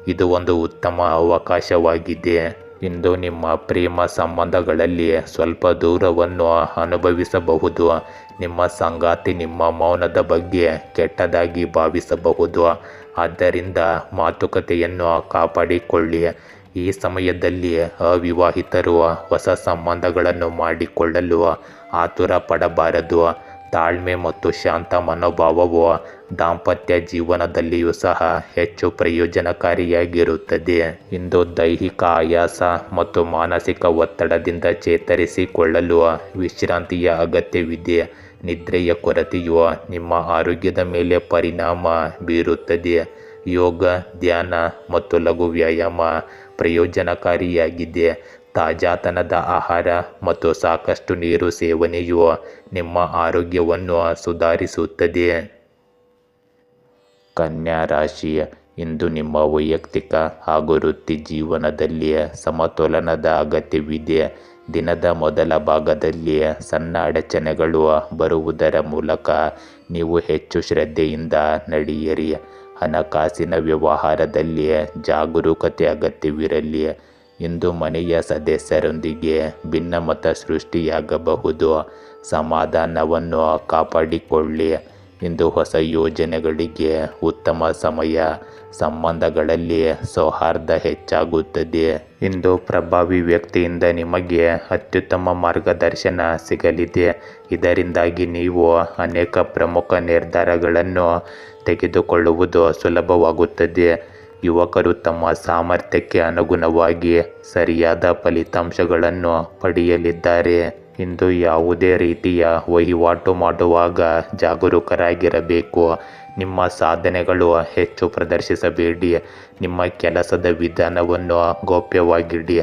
ಇದು ಒಂದು ಉತ್ತಮ ಅವಕಾಶವಾಗಿದೆ. ಇಂದು ನಿಮ್ಮ ಪ್ರೇಮ ಸಂಬಂಧಗಳಲ್ಲಿ ಸ್ವಲ್ಪ ದೂರವನ್ನು ಅನುಭವಿಸಬಹುದು. ನಿಮ್ಮ ಸಂಗಾತಿ ನಿಮ್ಮ ಮೌನದ ಬಗ್ಗೆ ಕೆಟ್ಟದಾಗಿ ಭಾವಿಸಬಹುದು. ಆದ್ದರಿಂದ ಮಾತುಕತೆಯನ್ನು ಕಾಪಾಡಿಕೊಳ್ಳಿ. ಈ ಸಮಯದಲ್ಲಿ ಅವಿವಾಹಿತರು ಹೊಸ ಸಂಬಂಧಗಳನ್ನು ಮಾಡಿಕೊಳ್ಳಲು ಆತುರ ಪಡಬಾರದು. ತಾಳ್ಮೆ ಮತ್ತು ಶಾಂತ ಮನೋಭಾವವು ದಾಂಪತ್ಯ ಜೀವನದಲ್ಲಿಯೂ ಸಹ ಹೆಚ್ಚು ಪ್ರಯೋಜನಕಾರಿಯಾಗಿರುತ್ತದೆ. ಇಂದು ದೈಹಿಕ ಆಯಾಸ ಮತ್ತು ಮಾನಸಿಕ ಒತ್ತಡದಿಂದ ಚೇತರಿಸಿಕೊಳ್ಳಲು ವಿಶ್ರಾಂತಿಯ ಅಗತ್ಯವಿದೆ. ನಿದ್ರೆಯ ಕೊರತೆಯು ನಿಮ್ಮ ಆರೋಗ್ಯದ ಮೇಲೆ ಪರಿಣಾಮ ಬೀರುತ್ತದೆ. ಯೋಗ, ಧ್ಯಾನ ಮತ್ತು ಲಘು ವ್ಯಾಯಾಮ ಪ್ರಯೋಜನಕಾರಿಯಾಗಿದೆ. ತಾಜಾತನದ ಆಹಾರ ಮತ್ತು ಸಾಕಷ್ಟು ನೀರು ಸೇವನೆಯು ನಿಮ್ಮ ಆರೋಗ್ಯವನ್ನು ಸುಧಾರಿಸುತ್ತದೆ. ಕನ್ಯಾ ರಾಶಿ, ಇಂದು ನಿಮ್ಮ ವೈಯಕ್ತಿಕ ಹಾಗೂ ವೃತ್ತಿ ಜೀವನದಲ್ಲಿ ಸಮತೋಲನದ ಅಗತ್ಯವಿದೆ. ದಿನದ ಮೊದಲ ಭಾಗದಲ್ಲಿ ಸಣ್ಣ ಅಡಚಣೆಗಳು ಬರುವುದರ ಮೂಲಕ ನೀವು ಹೆಚ್ಚು ಶ್ರದ್ಧೆಯಿಂದ ನಡೆಯಿರಿ. ಹಣಕಾಸಿನ ವ್ಯವಹಾರದಲ್ಲಿ ಜಾಗರೂಕತೆ ಅಗತ್ಯವಿರಲಿ. ಇಂದು ಮನೆಯ ಸದಸ್ಯರೊಂದಿಗೆ ಭಿನ್ನಮತ ಸೃಷ್ಟಿಯಾಗಬಹುದು. ಸಮಾಧಾನವನ್ನು ಕಾಪಾಡಿಕೊಳ್ಳಿ. ಇಂದು ಹೊಸ ಯೋಜನೆಗಳಿಗೆ ಉತ್ತಮ ಸಮಯ. ಸಂಬಂಧಗಳಲ್ಲಿ ಸೌಹಾರ್ದ ಹೆಚ್ಚಾಗುತ್ತದೆ. ಇಂದು ಪ್ರಭಾವಿ ವ್ಯಕ್ತಿಯಿಂದ ನಿಮಗೆ ಅತ್ಯುತ್ತಮ ಮಾರ್ಗದರ್ಶನ ಸಿಗಲಿದೆ. ಇದರಿಂದಾಗಿ ನೀವು ಅನೇಕ ಪ್ರಮುಖ ನಿರ್ಧಾರಗಳನ್ನು ತೆಗೆದುಕೊಳ್ಳುವುದು ಸುಲಭವಾಗುತ್ತದೆ. ಯುವಕರು ತಮ್ಮ ಸಾಮರ್ಥ್ಯಕ್ಕೆ ಅನುಗುಣವಾಗಿ ಸರಿಯಾದ ಫಲಿತಾಂಶಗಳನ್ನು ಪಡೆಯಲಿದ್ದಾರೆ. ಇಂದು ಯಾವುದೇ ರೀತಿಯ ವಹಿವಾಟು ಮಾಡುವಾಗ ಜಾಗರೂಕರಾಗಿರಬೇಕು. ನಿಮ್ಮ ಸಾಧನೆಗಳು ಹೆಚ್ಚು ಪ್ರದರ್ಶಿಸಬೇಡಿ. ನಿಮ್ಮ ಕೆಲಸದ ವಿಧಾನವನ್ನು ಗೌಪ್ಯವಾಗಿಡಿ.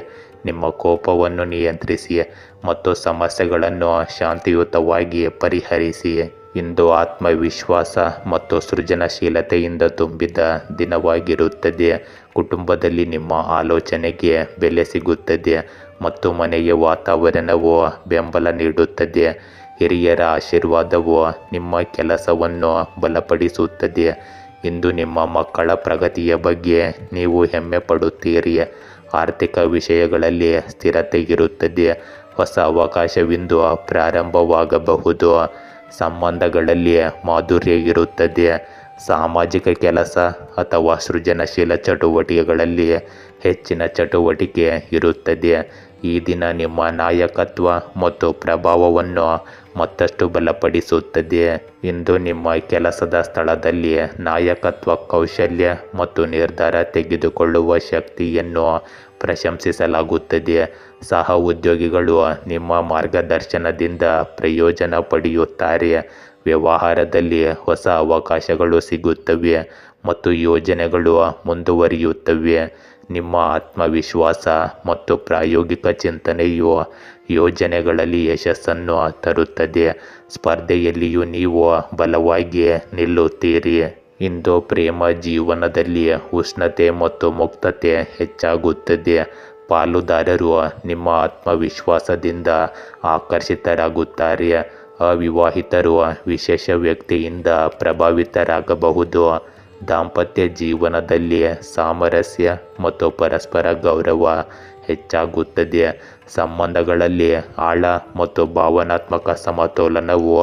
ನಿಮ್ಮ ಕೋಪವನ್ನು ನಿಯಂತ್ರಿಸಿ ಮತ್ತು ಸಮಸ್ಯೆಗಳನ್ನು ಶಾಂತಿಯುತವಾಗಿ ಪರಿಹರಿಸಿ. ಇಂದು ಆತ್ಮವಿಶ್ವಾಸ ಮತ್ತು ಸೃಜನಶೀಲತೆಯಿಂದ ತುಂಬಿದ ದಿನವಾಗಿರುತ್ತದೆ. ಕುಟುಂಬದಲ್ಲಿ ನಿಮ್ಮ ಆಲೋಚನೆಗೆ ಬೆಲೆ ಸಿಗುತ್ತದೆ ಮತ್ತು ಮನೆಯ ವಾತಾವರಣವು ಬೆಂಬಲ ನೀಡುತ್ತದೆ. ಹಿರಿಯರ ಆಶೀರ್ವಾದವು ನಿಮ್ಮ ಕೆಲಸವನ್ನು ಬಲಪಡಿಸುತ್ತದೆ. ಇಂದು ನಿಮ್ಮ ಮಕ್ಕಳ ಪ್ರಗತಿಯ ಬಗ್ಗೆ ನೀವು ಹೆಮ್ಮೆ ಪಡುತ್ತೀರಿ. ಆರ್ಥಿಕ ವಿಷಯಗಳಲ್ಲಿ ಸ್ಥಿರತೆ ಇರುತ್ತದೆ. ಹೊಸ ಅವಕಾಶವಿಂದು ಪ್ರಾರಂಭವಾಗಬಹುದು. ಸಂಬಂಧಗಳಲ್ಲಿ ಮಾಧುರ್ಯ ಇರುತ್ತದೆ. ಸಾಮಾಜಿಕ ಕೆಲಸ ಅಥವಾ ಸೃಜನಶೀಲ ಚಟುವಟಿಕೆಗಳಲ್ಲಿ ಹೆಚ್ಚಿನ ಚಟುವಟಿಕೆ ಇರುತ್ತದೆ. ಈ ದಿನ ನಿಮ್ಮ ನಾಯಕತ್ವ ಮತ್ತು ಪ್ರಭಾವವನ್ನು ಮತ್ತಷ್ಟು ಬಲಪಡಿಸುತ್ತದೆ. ಇಂದು ನಿಮ್ಮ ಕೆಲಸದ ಸ್ಥಳದಲ್ಲಿ ನಾಯಕತ್ವ ಕೌಶಲ್ಯ ಮತ್ತು ನಿರ್ಧಾರ ತೆಗೆದುಕೊಳ್ಳುವ ಶಕ್ತಿಯನ್ನು ಪ್ರಶಂಸಿಸಲಾಗುತ್ತದೆ. ಸಹ ಉದ್ಯೋಗಿಗಳು ನಿಮ್ಮ ಮಾರ್ಗದರ್ಶನದಿಂದ ಪ್ರಯೋಜನ ಪಡೆಯುತ್ತಾರೆ. ವ್ಯವಹಾರದಲ್ಲಿ ಹೊಸ ಅವಕಾಶಗಳು ಸಿಗುತ್ತವೆ ಮತ್ತು ಯೋಜನೆಗಳು ಮುಂದುವರಿಯುತ್ತವೆ. ನಿಮ್ಮ ಆತ್ಮವಿಶ್ವಾಸ ಮತ್ತು ಪ್ರಾಯೋಗಿಕ ಚಿಂತನೆಯು ಯೋಜನೆಗಳಲ್ಲಿ ಯಶಸ್ಸನ್ನು ತರುತ್ತದೆ. ಸ್ಪರ್ಧೆಯಲ್ಲಿಯೂ ನೀವು ಬಲವಾಗಿ ನಿಲ್ಲುತ್ತೀರಿ. ಇಂದು ಪ್ರೇಮ ಜೀವನದಲ್ಲಿ ಉಷ್ಣತೆ ಮತ್ತು ಮುಕ್ತತೆ ಹೆಚ್ಚಾಗುತ್ತದೆ. ಪಾಲುದಾರರು ನಿಮ್ಮ ಆತ್ಮವಿಶ್ವಾಸದಿಂದ ಆಕರ್ಷಿತರಾಗುತ್ತಾರೆ. ಅವಿವಾಹಿತರು ವಿಶೇಷ ವ್ಯಕ್ತಿಯಿಂದ ಪ್ರಭಾವಿತರಾಗಬಹುದು. ದಾಂಪತ್ಯ ಜೀವನದಲ್ಲಿ ಸಾಮರಸ್ಯ ಮತ್ತು ಪರಸ್ಪರ ಗೌರವ ಹೆಚ್ಚಾಗುತ್ತದೆ. ಸಂಬಂಧಗಳಲ್ಲಿ ಆಳ ಮತ್ತು ಭಾವನಾತ್ಮಕ ಸಮತೋಲನವು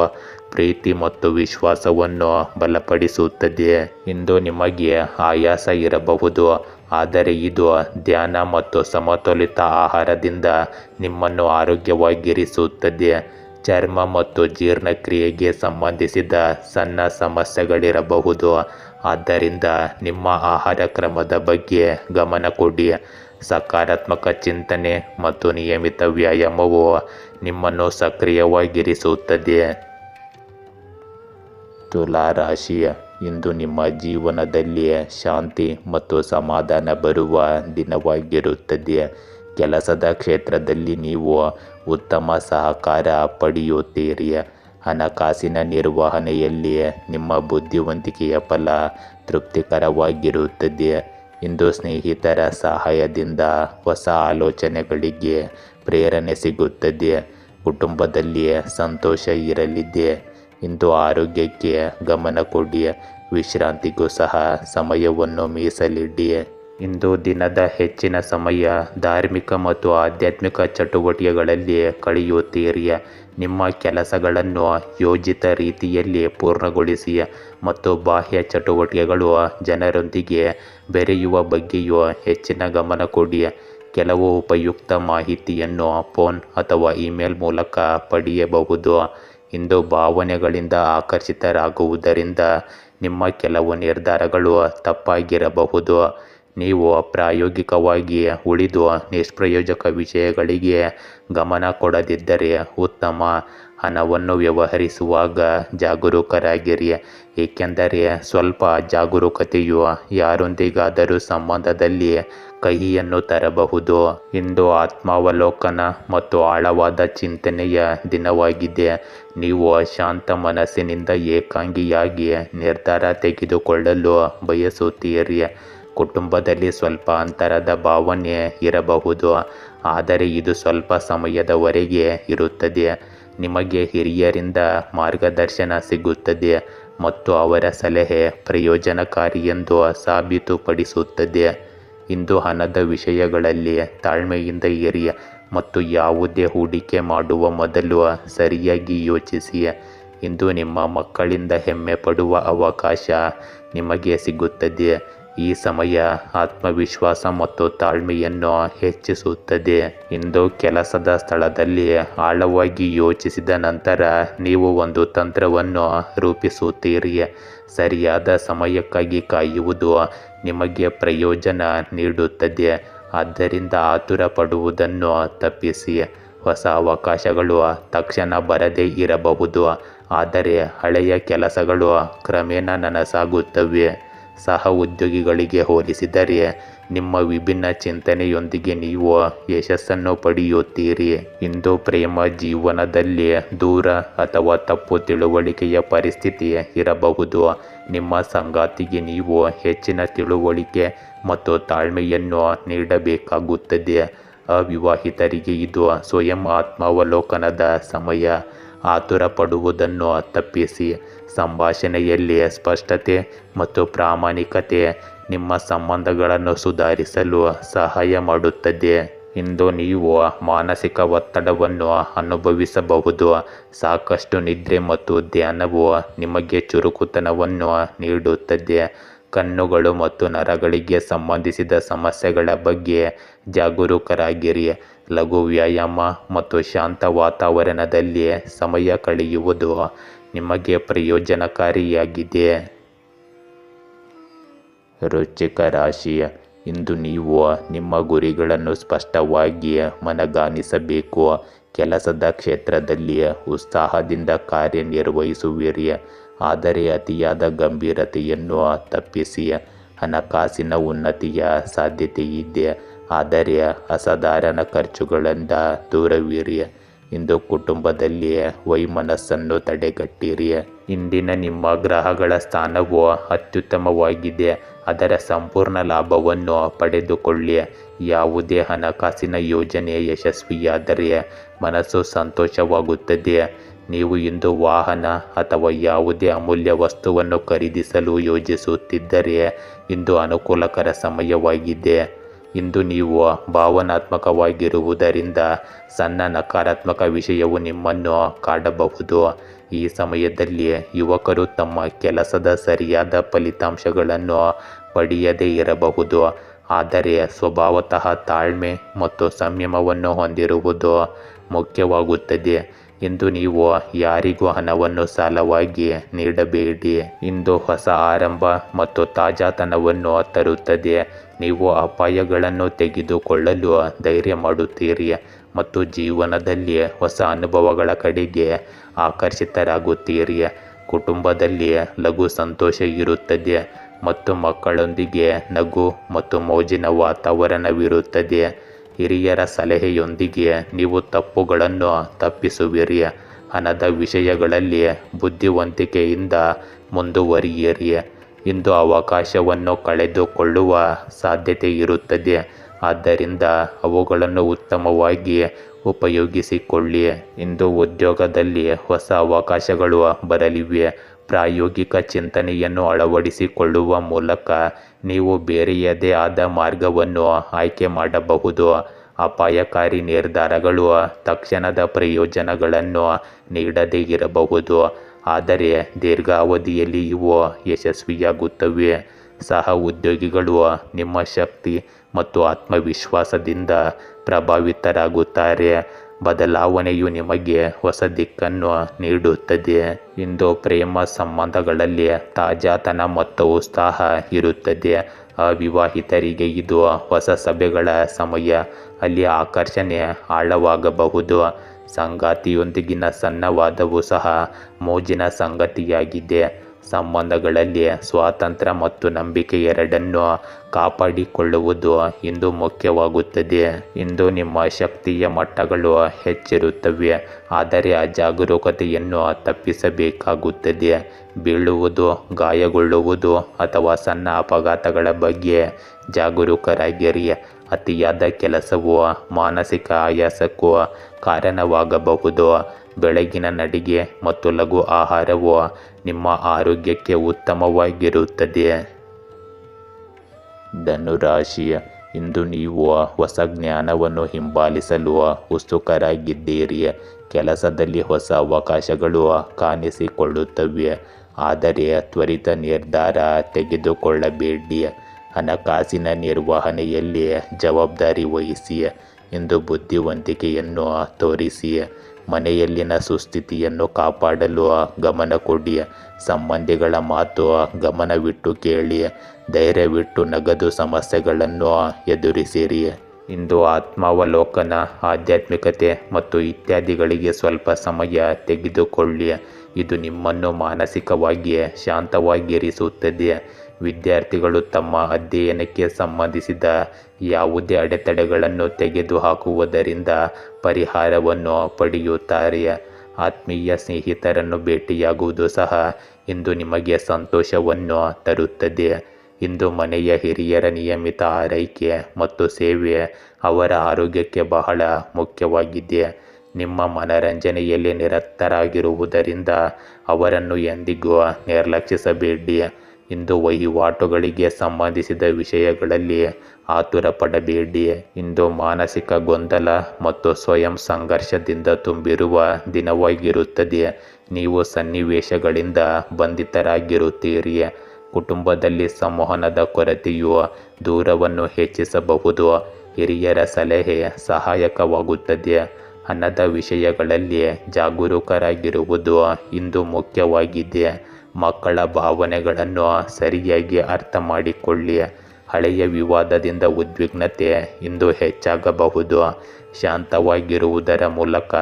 ಪ್ರೀತಿ ಮತ್ತು ವಿಶ್ವಾಸವನ್ನು ಬಲಪಡಿಸುತ್ತದೆ. ಇಂದು ನಿಮಗೆ ಆಯಾಸ ಇರಬಹುದು, ಆದರೆ ಇದು ಧ್ಯಾನ ಮತ್ತು ಸಮತೋಲಿತ ಆಹಾರದಿಂದ ನಿಮ್ಮನ್ನು ಆರೋಗ್ಯವಾಗಿರಿಸುತ್ತದೆ. ಚರ್ಮ ಮತ್ತು ಜೀರ್ಣಕ್ರಿಯೆಗೆ ಸಂಬಂಧಿಸಿದ ಸಣ್ಣ ಸಮಸ್ಯೆಗಳಿರಬಹುದು, ಆದ್ದರಿಂದ ನಿಮ್ಮ ಆಹಾರ ಕ್ರಮದ ಬಗ್ಗೆ ಗಮನ ಕೊಡಿ. ಸಕಾರಾತ್ಮಕ ಚಿಂತನೆ ಮತ್ತು ನಿಯಮಿತ ವ್ಯಾಯಾಮವು ನಿಮ್ಮನ್ನು ಸಕ್ರಿಯವಾಗಿರಿಸುತ್ತದೆ. ತುಲಾ ರಾಶಿ, ಇಂದು ನಿಮ್ಮ ಜೀವನದಲ್ಲಿ ಶಾಂತಿ ಮತ್ತು ಸಮಾಧಾನ ಬರುವ ದಿನವಾಗಿರುತ್ತದೆ. ಕೆಲಸದ ಕ್ಷೇತ್ರದಲ್ಲಿ ನೀವು ಉತ್ತಮ ಸಹಕಾರ ಪಡೆಯುತ್ತೀರಿ. ಹಣಕಾಸಿನ ನಿರ್ವಹಣೆಯಲ್ಲಿ ನಿಮ್ಮ ಬುದ್ಧಿವಂತಿಕೆಯ ಫಲ ತೃಪ್ತಿಕರವಾಗಿರುತ್ತದೆ. ಇಂದು ಸ್ನೇಹಿತರ ಸಹಾಯದಿಂದ ಹೊಸ ಆಲೋಚನೆಗಳಿಗೆ ಪ್ರೇರಣೆ ಸಿಗುತ್ತದೆ. ಕುಟುಂಬದಲ್ಲಿ ಸಂತೋಷ ಇರಲಿದೆ. ಇಂದು ಆರೋಗ್ಯಕ್ಕೆ ಗಮನ ಕೊಡಿ, ವಿಶ್ರಾಂತಿಗೂ ಸಹ ಸಮಯವನ್ನು ಮೀಸಲಿಡಿ. ಇಂದು ದಿನದ ಹೆಚ್ಚಿನ ಸಮಯ ಧಾರ್ಮಿಕ ಮತ್ತು ಆಧ್ಯಾತ್ಮಿಕ ಚಟುವಟಿಕೆಗಳಲ್ಲಿ ಕಳೆಯುತ್ತೀರಿ. ನಿಮ್ಮ ಕೆಲಸಗಳನ್ನು ಯೋಜಿತ ರೀತಿಯಲ್ಲಿ ಪೂರ್ಣಗೊಳಿಸಿ ಮತ್ತು ಬಾಹ್ಯ ಚಟುವಟಿಕೆಗಳು ಜನರೊಂದಿಗೆ ಬೆರೆಯುವ ಬಗ್ಗೆಯೂ ಹೆಚ್ಚಿನ ಗಮನ ಕೊಡಿ. ಕೆಲವು ಉಪಯುಕ್ತ ಮಾಹಿತಿಯನ್ನು ಫೋನ್ ಅಥವಾ ಇಮೇಲ್ ಮೂಲಕ ಪಡೆಯಬಹುದು. ಇಂದು ಭಾವನೆಗಳಿಂದ ಆಕರ್ಷಿತರಾಗುವುದರಿಂದ ನಿಮ್ಮ ಕೆಲವು ನಿರ್ಧಾರಗಳು ತಪ್ಪಾಗಿರಬಹುದು. ನೀವು ಪ್ರಾಯೋಗಿಕವಾಗಿ ಉಳಿದು ನಿಷ್ಪ್ರಯೋಜಕ ವಿಷಯಗಳಿಗೆ ಗಮನ ಕೊಡದಿದ್ದರೆ ಉತ್ತಮ. ಹಣವನ್ನು ವ್ಯವಹರಿಸುವಾಗ ಜಾಗರೂಕರಾಗಿರಿ, ಏಕೆಂದರೆ ಸ್ವಲ್ಪ ಜಾಗರೂಕತೆಯು ಯಾರೊಂದಿಗಾದರೂ ಸಂಬಂಧದಲ್ಲಿ ಕಹಿಯನ್ನು ತರಬಹುದು. ಇಂದು ಆತ್ಮಾವಲೋಕನ ಮತ್ತು ಆಳವಾದ ಚಿಂತನೆಯ ದಿನವಾಗಿದೆ. ನೀವು ಶಾಂತ ಮನಸ್ಸಿನಿಂದ ಏಕಾಂಗಿಯಾಗಿ ನಿರ್ಧಾರ ತೆಗೆದುಕೊಳ್ಳಲು ಬಯಸುತ್ತೀರಿ. ಕುಟುಂಬದಲ್ಲಿ ಸ್ವಲ್ಪ ಅಂತರದ ಭಾವನೆ ಇರಬಹುದು, ಆದರೆ ಇದು ಸ್ವಲ್ಪ ಸಮಯದವರೆಗೆ ಇರುತ್ತದೆ. ನಿಮಗೆ ಹಿರಿಯರಿಂದ ಮಾರ್ಗದರ್ಶನ ಸಿಗುತ್ತದೆ ಮತ್ತು ಅವರ ಸಲಹೆ ಪ್ರಯೋಜನಕಾರಿ ಎಂದು ಸಾಬೀತುಪಡಿಸುತ್ತದೆ. ಇಂದು ಹಣದ ವಿಷಯಗಳಲ್ಲಿ ತಾಳ್ಮೆಯಿಂದ ಇರಿ ಮತ್ತು ಯಾವುದೇ ಹೂಡಿಕೆ ಮಾಡುವ ಮೊದಲು ಸರಿಯಾಗಿ ಯೋಚಿಸಿ. ಇಂದು ನಿಮ್ಮ ಮಕ್ಕಳಿಂದ ಹೆಮ್ಮೆ ಪಡುವ ಅವಕಾಶ ನಿಮಗೆ ಸಿಗುತ್ತದೆ. ಈ ಸಮಯ ಆತ್ಮವಿಶ್ವಾಸ ಮತ್ತು ತಾಳ್ಮೆಯನ್ನು ಹೆಚ್ಚಿಸುತ್ತದೆ. ಇಂದು ಕೆಲಸದ ಸ್ಥಳದಲ್ಲಿ ಆಳವಾಗಿ ಯೋಚಿಸಿದ ನಂತರ ನೀವು ಒಂದು ತಂತ್ರವನ್ನು ರೂಪಿಸುತ್ತೀರಿ. ಸರಿಯಾದ ಸಮಯಕ್ಕಾಗಿ ಕಾಯುವುದು ನಿಮಗೆ ಪ್ರಯೋಜನ ನೀಡುತ್ತದೆ, ಆದ್ದರಿಂದ ಆತುರ ಪಡುವುದನ್ನು ತಪ್ಪಿಸಿ. ಹೊಸ ಅವಕಾಶಗಳು ತಕ್ಷಣ ಬರದೇ ಇರಬಹುದು, ಆದರೆ ಹಳೆಯ ಕೆಲಸಗಳು ಕ್ರಮೇಣ ನನಸಾಗುತ್ತವೆ. ಸಹ ಉದ್ಯೋಗಿಗಳಿಗೆ ಹೋಲಿಸಿದರೆ ನಿಮ್ಮ ವಿಭಿನ್ನ ಚಿಂತನೆಯೊಂದಿಗೆ ನೀವು ಯಶಸ್ಸನ್ನು ಪಡೆಯುತ್ತೀರಿ. ಇಂದು ಪ್ರೇಮ ಜೀವನದಲ್ಲಿ ದೂರ ಅಥವಾ ತಪ್ಪು ತಿಳುವಳಿಕೆಯ ಪರಿಸ್ಥಿತಿ ಇರಬಹುದು. ನಿಮ್ಮ ಸಂಗಾತಿಗೆ ನೀವು ಹೆಚ್ಚಿನ ತಿಳುವಳಿಕೆ ಮತ್ತು ತಾಳ್ಮೆಯನ್ನು ನೀಡಬೇಕಾಗುತ್ತದೆ. ಅವಿವಾಹಿತರಿಗೆ ಇದು ಸ್ವಯಂ ಆತ್ಮಾವಲೋಕನದ ಸಮಯ. ಆತುರ ಪಡುವುದನ್ನು ತಪ್ಪಿಸಿ. ಸಂಭಾಷಣೆಯಲ್ಲಿ ಸ್ಪಷ್ಟತೆ ಮತ್ತು ಪ್ರಾಮಾಣಿಕತೆ ನಿಮ್ಮ ಸಂಬಂಧಗಳನ್ನು ಸುಧಾರಿಸಲು ಸಹಾಯ ಮಾಡುತ್ತದೆ. ಇಂದು ನೀವು ಮಾನಸಿಕ ಒತ್ತಡವನ್ನು ಅನುಭವಿಸಬಹುದು. ಸಾಕಷ್ಟು ನಿದ್ರೆ ಮತ್ತು ಧ್ಯಾನವು ನಿಮಗೆ ಚುರುಕುತನವನ್ನು ನೀಡುತ್ತದೆ. ಕಣ್ಣುಗಳು ಮತ್ತು ನರಗಳಿಗೆ ಸಂಬಂಧಿಸಿದ ಸಮಸ್ಯೆಗಳ ಬಗ್ಗೆ ಜಾಗರೂಕರಾಗಿರಿ. ಲಘು ವ್ಯಾಯಾಮ ಮತ್ತು ಶಾಂತ ವಾತಾವರಣದಲ್ಲಿ ಸಮಯ ಕಳೆಯುವುದು ನಿಮಗೆ ಪ್ರಯೋಜನಕಾರಿಯಾಗಿದೆ. ವೃಶ್ಚಿಕ ರಾಶಿ, ಇಂದು ನೀವು ನಿಮ್ಮ ಗುರಿಗಳನ್ನು ಸ್ಪಷ್ಟವಾಗಿ ಮನಗಾಣಿಸಬೇಕು. ಕೆಲಸದ ಕ್ಷೇತ್ರದಲ್ಲಿ ಉತ್ಸಾಹದಿಂದ ಕಾರ್ಯನಿರ್ವಹಿಸುವಿರಿ, ಆದರೆ ಅತಿಯಾದ ಗಂಭೀರತೆಯನ್ನು ತಪ್ಪಿಸಿ. ಹಣಕಾಸಿನ ಉನ್ನತಿಯ ಸಾಧ್ಯತೆ ಇದೆ, ಆದರೆ ಅಸಾಧಾರಣ ಖರ್ಚುಗಳಿಂದ ದೂರವಿರಿ. ಇಂದು ಕುಟುಂಬದಲ್ಲಿ ವೈಮನಸ್ಸನ್ನು ತಡೆಗಟ್ಟಿರಿ. ಇಂದಿನ ನಿಮ್ಮ ಗ್ರಹಗಳ ಸ್ಥಾನವು ಅತ್ಯುತ್ತಮವಾಗಿದೆ, ಅದರ ಸಂಪೂರ್ಣ ಲಾಭವನ್ನು ಪಡೆದುಕೊಳ್ಳಿ. ಯಾವುದೇ ಹಣಕಾಸಿನ ಯೋಜನೆ ಯಶಸ್ವಿಯಾದರೆ ಮನಸ್ಸು ಸಂತೋಷವಾಗುತ್ತದೆ. ನೀವು ಇಂದು ವಾಹನ ಅಥವಾ ಯಾವುದೇ ಅಮೂಲ್ಯ ವಸ್ತುವನ್ನು ಖರೀದಿಸಲು ಯೋಜಿಸುತ್ತಿದ್ದರೆ ಇಂದು ಅನುಕೂಲಕರ ಸಮಯವಾಗಿದೆ. ಇಂದು ನೀವು ಭಾವನಾತ್ಮಕವಾಗಿರುವುದರಿಂದ ಸಣ್ಣ ನಕಾರಾತ್ಮಕ ವಿಷಯವು ನಿಮ್ಮನ್ನು ಕಾಡಬಹುದು. ಈ ಸಮಯದಲ್ಲಿ ಯುವಕರು ತಮ್ಮ ಕೆಲಸದ ಸರಿಯಾದ ಫಲಿತಾಂಶಗಳನ್ನು ಪಡೆಯದೇ ಇರಬಹುದು, ಆದರೆ ಸ್ವಭಾವತಃ ತಾಳ್ಮೆ ಮತ್ತು ಸಂಯಮವನ್ನು ಹೊಂದಿರುವುದು ಮುಖ್ಯವಾಗುತ್ತದೆ. ಇಂದು ನೀವು ಯಾರಿಗೂ ಹಣವನ್ನು ಸಾಲವಾಗಿ ನೀಡಬೇಡಿ. ಇಂದು ಹೊಸ ಆರಂಭ ಮತ್ತು ತಾಜಾತನವನ್ನು ತರುತ್ತದೆ. ನೀವು ಅಪಾಯಗಳನ್ನು ತೆಗೆದುಕೊಳ್ಳಲು ಧೈರ್ಯ ಮಾಡುತ್ತೀರಿ ಮತ್ತು ಜೀವನದಲ್ಲಿ ಹೊಸ ಅನುಭವಗಳ ಕಡೆಗೆ ಆಕರ್ಷಿತರಾಗುತ್ತೀರಿ. ಕುಟುಂಬದಲ್ಲಿ ಲಘು ಸಂತೋಷ ಇರುತ್ತದೆ ಮತ್ತು ಮಕ್ಕಳೊಂದಿಗೆ ನಗು ಮತ್ತು ಮೋಜಿನ ವಾತಾವರಣವಿರುತ್ತದೆ. ಹಿರಿಯರ ಸಲಹೆಯೊಂದಿಗೆ ನೀವು ತಪ್ಪುಗಳನ್ನು ತಪ್ಪಿಸುವಿರಿ. ಹಣದ ವಿಷಯಗಳಲ್ಲಿ ಬುದ್ಧಿವಂತಿಕೆಯಿಂದ ಮುಂದುವರಿಯಿರಿ. ಇಂದು ಅವಕಾಶವನ್ನು ಕಳೆದುಕೊಳ್ಳುವ ಸಾಧ್ಯತೆ ಇರುತ್ತದೆ, ಆದ್ದರಿಂದ ಅವುಗಳನ್ನು ಉತ್ತಮವಾಗಿ ಉಪಯೋಗಿಸಿಕೊಳ್ಳಿ. ಇಂದು ಉದ್ಯೋಗದಲ್ಲಿ ಹೊಸ ಅವಕಾಶಗಳು ಬರಲಿವೆ. ಪ್ರಾಯೋಗಿಕ ಚಿಂತನೆಯನ್ನು ಅಳವಡಿಸಿಕೊಳ್ಳುವ ಮೂಲಕ ನೀವು ಬೇರೆಯದೇ ಆದ ಮಾರ್ಗವನ್ನು ಆಯ್ಕೆ ಮಾಡಬಹುದು. ಅಪಾಯಕಾರಿ ನಿರ್ಧಾರಗಳು ತಕ್ಷಣದ ಪ್ರಯೋಜನಗಳನ್ನು ನೀಡದೇ ಇರಬಹುದು, ಆದರೆ ದೀರ್ಘಾವಧಿಯಲ್ಲಿ ಇವು ಯಶಸ್ವಿಯಾಗುತ್ತವೆ. ಸಹ ಉದ್ಯೋಗಿಗಳು ನಿಮ್ಮ ಶಕ್ತಿ ಮತ್ತು ಆತ್ಮವಿಶ್ವಾಸದಿಂದ ಪ್ರಭಾವಿತರಾಗುತ್ತಾರೆ. ಬದಲಾವಣೆಯು ನಿಮಗೆ ಹೊಸ ದಿಕ್ಕನ್ನು ನೀಡುತ್ತದೆ. ಇಂದು ಪ್ರೇಮ ಸಂಬಂಧಗಳಲ್ಲಿ ತಾಜಾತನ ಮತ್ತು ಉತ್ಸಾಹ ಇರುತ್ತದೆ. ಅವಿವಾಹಿತರಿಗೆ ಇದು ಹೊಸ ಸಭೆಗಳ ಸಮಯ, ಅಲ್ಲಿ ಆಕರ್ಷಣೆ ಆಳವಾಗಬಹುದು. ಸಂಗಾತಿಯೊಂದಿಗಿನ ಸಣ್ಣ ವಾದವೂ ಸಹ ಮೋಜಿನ ಸಂಗತಿಯಾಗಿದೆ. ಸಂಬಂಧಗಳಲ್ಲಿ ಸ್ವಾತಂತ್ರ್ಯ ಮತ್ತು ನಂಬಿಕೆ ಎರಡನ್ನೂ ಕಾಪಾಡಿಕೊಳ್ಳುವುದು ಇಂದು ಮುಖ್ಯವಾಗುತ್ತದೆ. ಇಂದು ನಿಮ್ಮ ಶಕ್ತಿಯ ಮಟ್ಟಗಳು ಹೆಚ್ಚಿರುತ್ತವೆ, ಆದರೆ ಅಜಾಗರೂಕತೆಯನ್ನು ತಪ್ಪಿಸಬೇಕಾಗುತ್ತದೆ. ಬೀಳುವುದು, ಗಾಯಗೊಳ್ಳುವುದು ಅಥವಾ ಸಣ್ಣ ಅಪಘಾತಗಳ ಬಗ್ಗೆ ಜಾಗರೂಕರಾಗಿರಿ. ಅತಿಯಾದ ಕೆಲಸವು ಮಾನಸಿಕ ಆಯಾಸಕ್ಕೂ ಕಾರಣವಾಗಬಹುದು. ಬೆಳಗಿನ ನಡಿಗೆ ಮತ್ತು ಲಘು ಆಹಾರವು ನಿಮ್ಮ ಆರೋಗ್ಯಕ್ಕೆ ಉತ್ತಮವಾಗಿರುತ್ತದೆ. ಧನುರಾಶಿ, ಇಂದು ನೀವು ಹೊಸ ಜ್ಞಾನವನ್ನು ಹಿಂಬಾಲಿಸಲು ಉತ್ಸುಕರಾಗಿದ್ದೀರಿ. ಕೆಲಸದಲ್ಲಿ ಹೊಸ ಅವಕಾಶಗಳು ಕಾಣಿಸಿಕೊಳ್ಳುತ್ತವೆ, ಆದರೆ ತ್ವರಿತ ನಿರ್ಧಾರ ತೆಗೆದುಕೊಳ್ಳಬೇಡಿ. ಹಣಕಾಸಿನ ನಿರ್ವಹಣೆಯಲ್ಲಿ ಜವಾಬ್ದಾರಿ ವಹಿಸಿ. ಇಂದು ಬುದ್ಧಿವಂತಿಕೆಯನ್ನು ತೋರಿಸಿ. ಮನೆಯಲ್ಲಿನ ಸುಸ್ಥಿತಿಯನ್ನು ಕಾಪಾಡಲು ಗಮನ ಕೊಡಿ. ಸಂಬಂಧಿಗಳ ಮಾತು ಗಮನವಿಟ್ಟು ಕೇಳಿ. ಧೈರ್ಯವಿಟ್ಟು ನಗದು ಸಮಸ್ಯೆಗಳನ್ನು ಎದುರಿಸಿರಿ. ಇಂದು ಆತ್ಮಾವಲೋಕನ, ಆಧ್ಯಾತ್ಮಿಕತೆ ಮತ್ತು ಇತ್ಯಾದಿಗಳಿಗೆ ಸ್ವಲ್ಪ ಸಮಯ ತೆಗೆದುಕೊಳ್ಳಿ. ಇದು ನಿಮ್ಮನ್ನು ಮಾನಸಿಕವಾಗಿ ಶಾಂತವಾಗಿರಿಸುತ್ತದೆ. ವಿದ್ಯಾರ್ಥಿಗಳು ತಮ್ಮ ಅಧ್ಯಯನಕ್ಕೆ ಸಂಬಂಧಿಸಿದ ಯಾವುದೇ ಅಡೆತಡೆಗಳನ್ನು ತೆಗೆದುಹಾಕುವುದರಿಂದ ಪರಿಹಾರವನ್ನು ಪಡೆಯುತ್ತಾರೆ. ಆತ್ಮೀಯ ಸ್ನೇಹಿತರನ್ನು ಭೇಟಿಯಾಗುವುದು ಸಹ ಇಂದು ನಿಮಗೆ ಸಂತೋಷವನ್ನು ತರುತ್ತದೆ. ಇಂದು ಮನೆಯ ಹಿರಿಯರ ನಿಯಮಿತ ಆರೈಕೆ ಮತ್ತು ಸೇವೆ ಅವರ ಆರೋಗ್ಯಕ್ಕೆ ಬಹಳ ಮುಖ್ಯವಾಗಿದೆ. ನಿಮ್ಮ ಮನರಂಜನೆಯಲ್ಲಿ ನಿರತರಾಗಿರುವುದರಿಂದ ಅವರನ್ನು ಎಂದಿಗೂ ನಿರ್ಲಕ್ಷಿಸಬೇಡಿ. ಇಂದು ವಹಿವಾಟುಗಳಿಗೆ ಸಂಬಂಧಿಸಿದ ವಿಷಯಗಳಲ್ಲಿ ಆತುರ ಪಡಬೇಡಿ. ಇಂದು ಮಾನಸಿಕ ಗೊಂದಲ ಮತ್ತು ಸ್ವಯಂ ಸಂಘರ್ಷದಿಂದ ತುಂಬಿರುವ ದಿನವಾಗಿರುತ್ತದೆ. ನೀವು ಸನ್ನಿವೇಶಗಳಿಂದ ಬಂಧಿತರಾಗಿರುತ್ತೀರಿ. ಕುಟುಂಬದಲ್ಲಿ ಸಂವಹನದ ಕೊರತೆಯು ದೂರವನ್ನು ಹೆಚ್ಚಿಸಬಹುದು. ಹಿರಿಯರ ಸಲಹೆ ಸಹಾಯಕವಾಗುತ್ತದೆ. ಹಣದ ವಿಷಯಗಳಲ್ಲಿ ಜಾಗರೂಕರಾಗಿರುವುದು ಇಂದು ಮುಖ್ಯವಾಗಿದೆ. ಮಕ್ಕಳ ಭಾವನೆಗಳನ್ನು ಸರಿಯಾಗಿ ಅರ್ಥ ಮಾಡಿಕೊಳ್ಳಿ. ಹಳೆಯ ವಿವಾದದಿಂದ ಉದ್ವಿಗ್ನತೆ ಇಂದು ಹೆಚ್ಚಾಗಬಹುದು. ಶಾಂತವಾಗಿರುವುದರ ಮೂಲಕ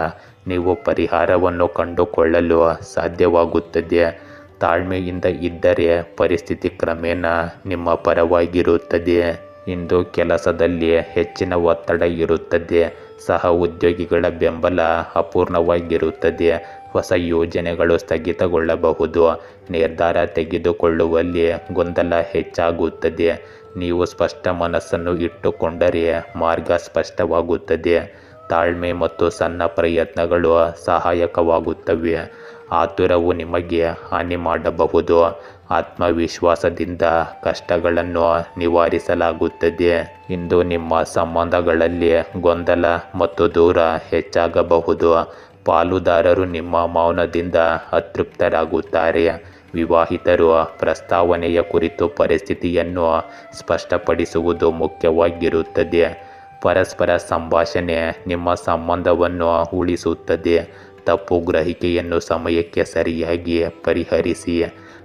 ನೀವು ಪರಿಹಾರವನ್ನು ಕಂಡುಕೊಳ್ಳಲು ಸಾಧ್ಯವಾಗುತ್ತದೆ. ತಾಳ್ಮೆಯಿಂದ ಇದ್ದರೆ ಪರಿಸ್ಥಿತಿ ಕ್ರಮೇಣ ನಿಮ್ಮ ಪರವಾಗಿರುತ್ತದೆ. ಇಂದು ಕೆಲಸದಲ್ಲಿ ಹೆಚ್ಚಿನ ಒತ್ತಡ ಇರುತ್ತದೆ. ಸಹ ಉದ್ಯೋಗಿಗಳ ಬೆಂಬಲ ಅಪೂರ್ಣವಾಗಿರುತ್ತದೆ. ಹೊಸ ಯೋಜನೆಗಳು ಸ್ಥಗಿತಗೊಳ್ಳಬಹುದು. ನಿರ್ಧಾರ ತೆಗೆದುಕೊಳ್ಳುವಲ್ಲಿ ಗೊಂದಲ ಹೆಚ್ಚಾಗುತ್ತದೆ. ನೀವು ಸ್ಪಷ್ಟ ಮನಸ್ಸನ್ನು ಇಟ್ಟುಕೊಂಡರೆ ಮಾರ್ಗ ಸ್ಪಷ್ಟವಾಗುತ್ತದೆ. ತಾಳ್ಮೆ ಮತ್ತು ಸಣ್ಣ ಪ್ರಯತ್ನಗಳು ಸಹಾಯಕವಾಗುತ್ತವೆ. ಆತುರವು ನಿಮಗೆ ಹಾನಿ ಮಾಡಬಹುದು. ಆತ್ಮವಿಶ್ವಾಸದಿಂದ ಕಷ್ಟಗಳನ್ನು ನಿವಾರಿಸಲಾಗುತ್ತದೆ. ಇಂದು ನಿಮ್ಮ ಸಂಬಂಧಗಳಲ್ಲಿ ಗೊಂದಲ ಮತ್ತು ದೂರ ಹೆಚ್ಚಾಗಬಹುದು. ಪಾಲುದಾರರು ನಿಮ್ಮ ಮೌನದಿಂದ ಅತೃಪ್ತರಾಗುತ್ತಾರೆ. ವಿವಾಹಿತರು ಪ್ರಸ್ತಾವನೆಯ ಕುರಿತು ಪರಿಸ್ಥಿತಿಯನ್ನು ಸ್ಪಷ್ಟಪಡಿಸುವುದು ಮುಖ್ಯವಾಗಿರುತ್ತದೆ. ಪರಸ್ಪರ ಸಂಭಾಷಣೆ ನಿಮ್ಮ ಸಂಬಂಧವನ್ನು ಉಳಿಸುತ್ತದೆ. ತಪ್ಪು ಗ್ರಹಿಕೆಯನ್ನು ಸಮಯಕ್ಕೆ ಸರಿಯಾಗಿ ಪರಿಹರಿಸಿ.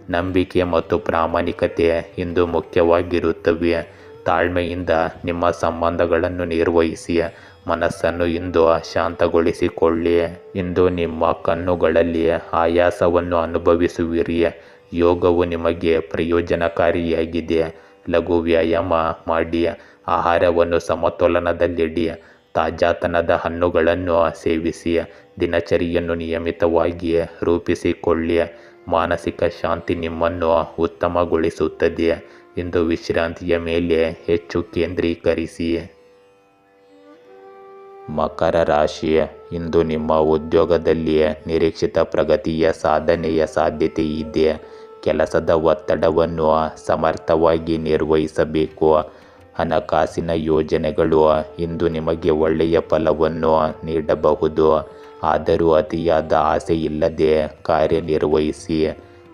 ನಂಬಿಕೆ ಮತ್ತು ಪ್ರಾಮಾಣಿಕತೆ ಇಂದು ಮುಖ್ಯವಾಗಿರುತ್ತವೆ. ತಾಳ್ಮೆಯಿಂದ ನಿಮ್ಮ ಸಂಬಂಧಗಳನ್ನು ನಿರ್ವಹಿಸಿ. ಮನಸ್ಸನ್ನು ಇಂದು ಶಾಂತಗೊಳಿಸಿಕೊಳ್ಳಿ. ಇಂದು ನಿಮ್ಮ ಕಣ್ಣುಗಳಲ್ಲಿ ಆಯಾಸವನ್ನು ಅನುಭವಿಸುವಿರಿ. ಯೋಗವು ನಿಮಗೆ ಪ್ರಯೋಜನಕಾರಿಯಾಗಿದೆ. ಲಘು ವ್ಯಾಯಾಮ ಮಾಡಿ. ಆಹಾರವನ್ನು ಸಮತೋಲನದಲ್ಲಿಡಿ. ತಾಜಾತನದ ಹಣ್ಣುಗಳನ್ನು ಸೇವಿಸಿ. ದಿನಚರಿಯನ್ನು ನಿಯಮಿತವಾಗಿ ರೂಪಿಸಿಕೊಳ್ಳಿ. ಮಾನಸಿಕ ಶಾಂತಿ ನಿಮ್ಮನ್ನು ಉತ್ತಮಗೊಳಿಸುತ್ತದೆ. ಇಂದು ವಿಶ್ರಾಂತಿಯ ಮೇಲೆ ಹೆಚ್ಚು ಕೇಂದ್ರೀಕರಿಸಿ. ಮಕರ ರಾಶಿ. ಇಂದು ನಿಮ್ಮ ಉದ್ಯೋಗದಲ್ಲಿ ನಿರೀಕ್ಷಿತ ಪ್ರಗತಿಯ ಸಾಧನೆಯ ಸಾಧ್ಯತೆ ಇದೆ. ಕೆಲಸದ ಒತ್ತಡವನ್ನು ಸಮರ್ಥವಾಗಿ ನಿರ್ವಹಿಸಬೇಕು. ಹಣಕಾಸಿನ ಯೋಜನೆಗಳು ಇಂದು ನಿಮಗೆ ಒಳ್ಳೆಯ ಫಲವನ್ನು ನೀಡಬಹುದು. ಆದರೂ ಅತಿಯಾದ ಆಸೆ ಇಲ್ಲದೆ ಕಾರ್ಯನಿರ್ವಹಿಸಿ.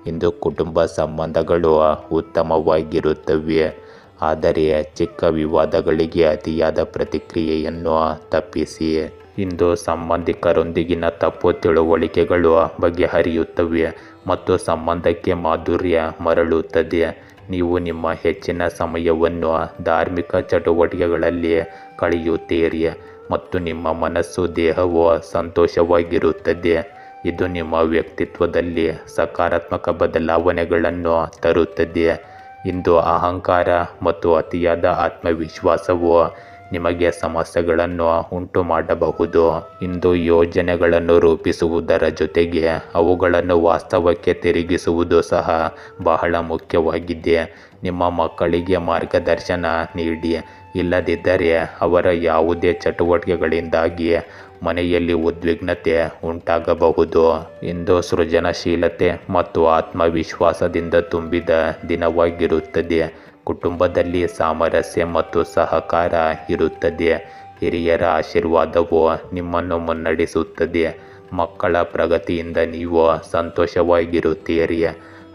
ಇಂದು ಕುಟುಂಬ ಸಂಬಂಧಗಳು ಉತ್ತಮವಾಗಿರುತ್ತವೆ. ಆದರೆ ಚಿಕ್ಕ ವಿವಾದಗಳಿಗೆ ಅತಿಯಾದ ಪ್ರತಿಕ್ರಿಯೆಯನ್ನು ತಪ್ಪಿಸಿ. ಇಂದು ಸಂಬಂಧಿಕರೊಂದಿಗಿನ ತಪ್ಪು ತಿಳುವಳಿಕೆಗಳು ಬಗೆಹರಿಯುತ್ತವೆ ಮತ್ತು ಸಂಬಂಧಕ್ಕೆ ಮಾಧುರ್ಯ ಮರಳುತ್ತದೆ. ನೀವು ನಿಮ್ಮ ಹೆಚ್ಚಿನ ಸಮಯವನ್ನು ಧಾರ್ಮಿಕ ಚಟುವಟಿಕೆಗಳಲ್ಲಿ ಕಳೆಯುತ್ತೀರಿ ಮತ್ತು ನಿಮ್ಮ ಮನಸ್ಸು ದೇಹವು ಸಂತೋಷವಾಗಿರುತ್ತದೆ. ಇದು ನಿಮ್ಮ ವ್ಯಕ್ತಿತ್ವದಲ್ಲಿ ಸಕಾರಾತ್ಮಕ ಬದಲಾವಣೆಗಳನ್ನು ತರುತ್ತದೆ. ಇಂದು ಅಹಂಕಾರ ಮತ್ತು ಅತಿಯಾದ ಆತ್ಮವಿಶ್ವಾಸವು ನಿಮಗೆ ಸಮಸ್ಯೆಗಳನ್ನು ಉಂಟು ಮಾಡಬಹುದು. ಇಂದು ಯೋಜನೆಗಳನ್ನು ರೂಪಿಸುವುದರ ಜೊತೆಗೆ ಅವುಗಳನ್ನು ವಾಸ್ತವಕ್ಕೆ ತಿರುಗಿಸುವುದು ಸಹ ಬಹಳ ಮುಖ್ಯವಾಗಿದೆ. ನಿಮ್ಮ ಮಕ್ಕಳಿಗೆ ಮಾರ್ಗದರ್ಶನ ನೀಡಿ. ಇಲ್ಲದಿದ್ದರೆ ಅವರ ಯಾವುದೇ ಚಟುವಟಿಕೆಗಳಿಂದಾಗಿ ಮನೆಯಲ್ಲಿ ಉದ್ವಿಗ್ನತೆ ಉಂಟಾಗಬಹುದು. ಇಂದು ಸೃಜನಶೀಲತೆ ಮತ್ತು ಆತ್ಮವಿಶ್ವಾಸದಿಂದ ತುಂಬಿದ ದಿನವಾಗಿರುತ್ತದೆ. ಕುಟುಂಬದಲ್ಲಿ ಸಾಮರಸ್ಯ ಮತ್ತು ಸಹಕಾರ ಇರುತ್ತದೆ. ಹಿರಿಯರ ಆಶೀರ್ವಾದವು ನಿಮ್ಮನ್ನು ಮುನ್ನಡೆಸುತ್ತದೆ. ಮಕ್ಕಳ ಪ್ರಗತಿಯಿಂದ ನೀವು ಸಂತೋಷವಾಗಿರುತ್ತೀರಿ.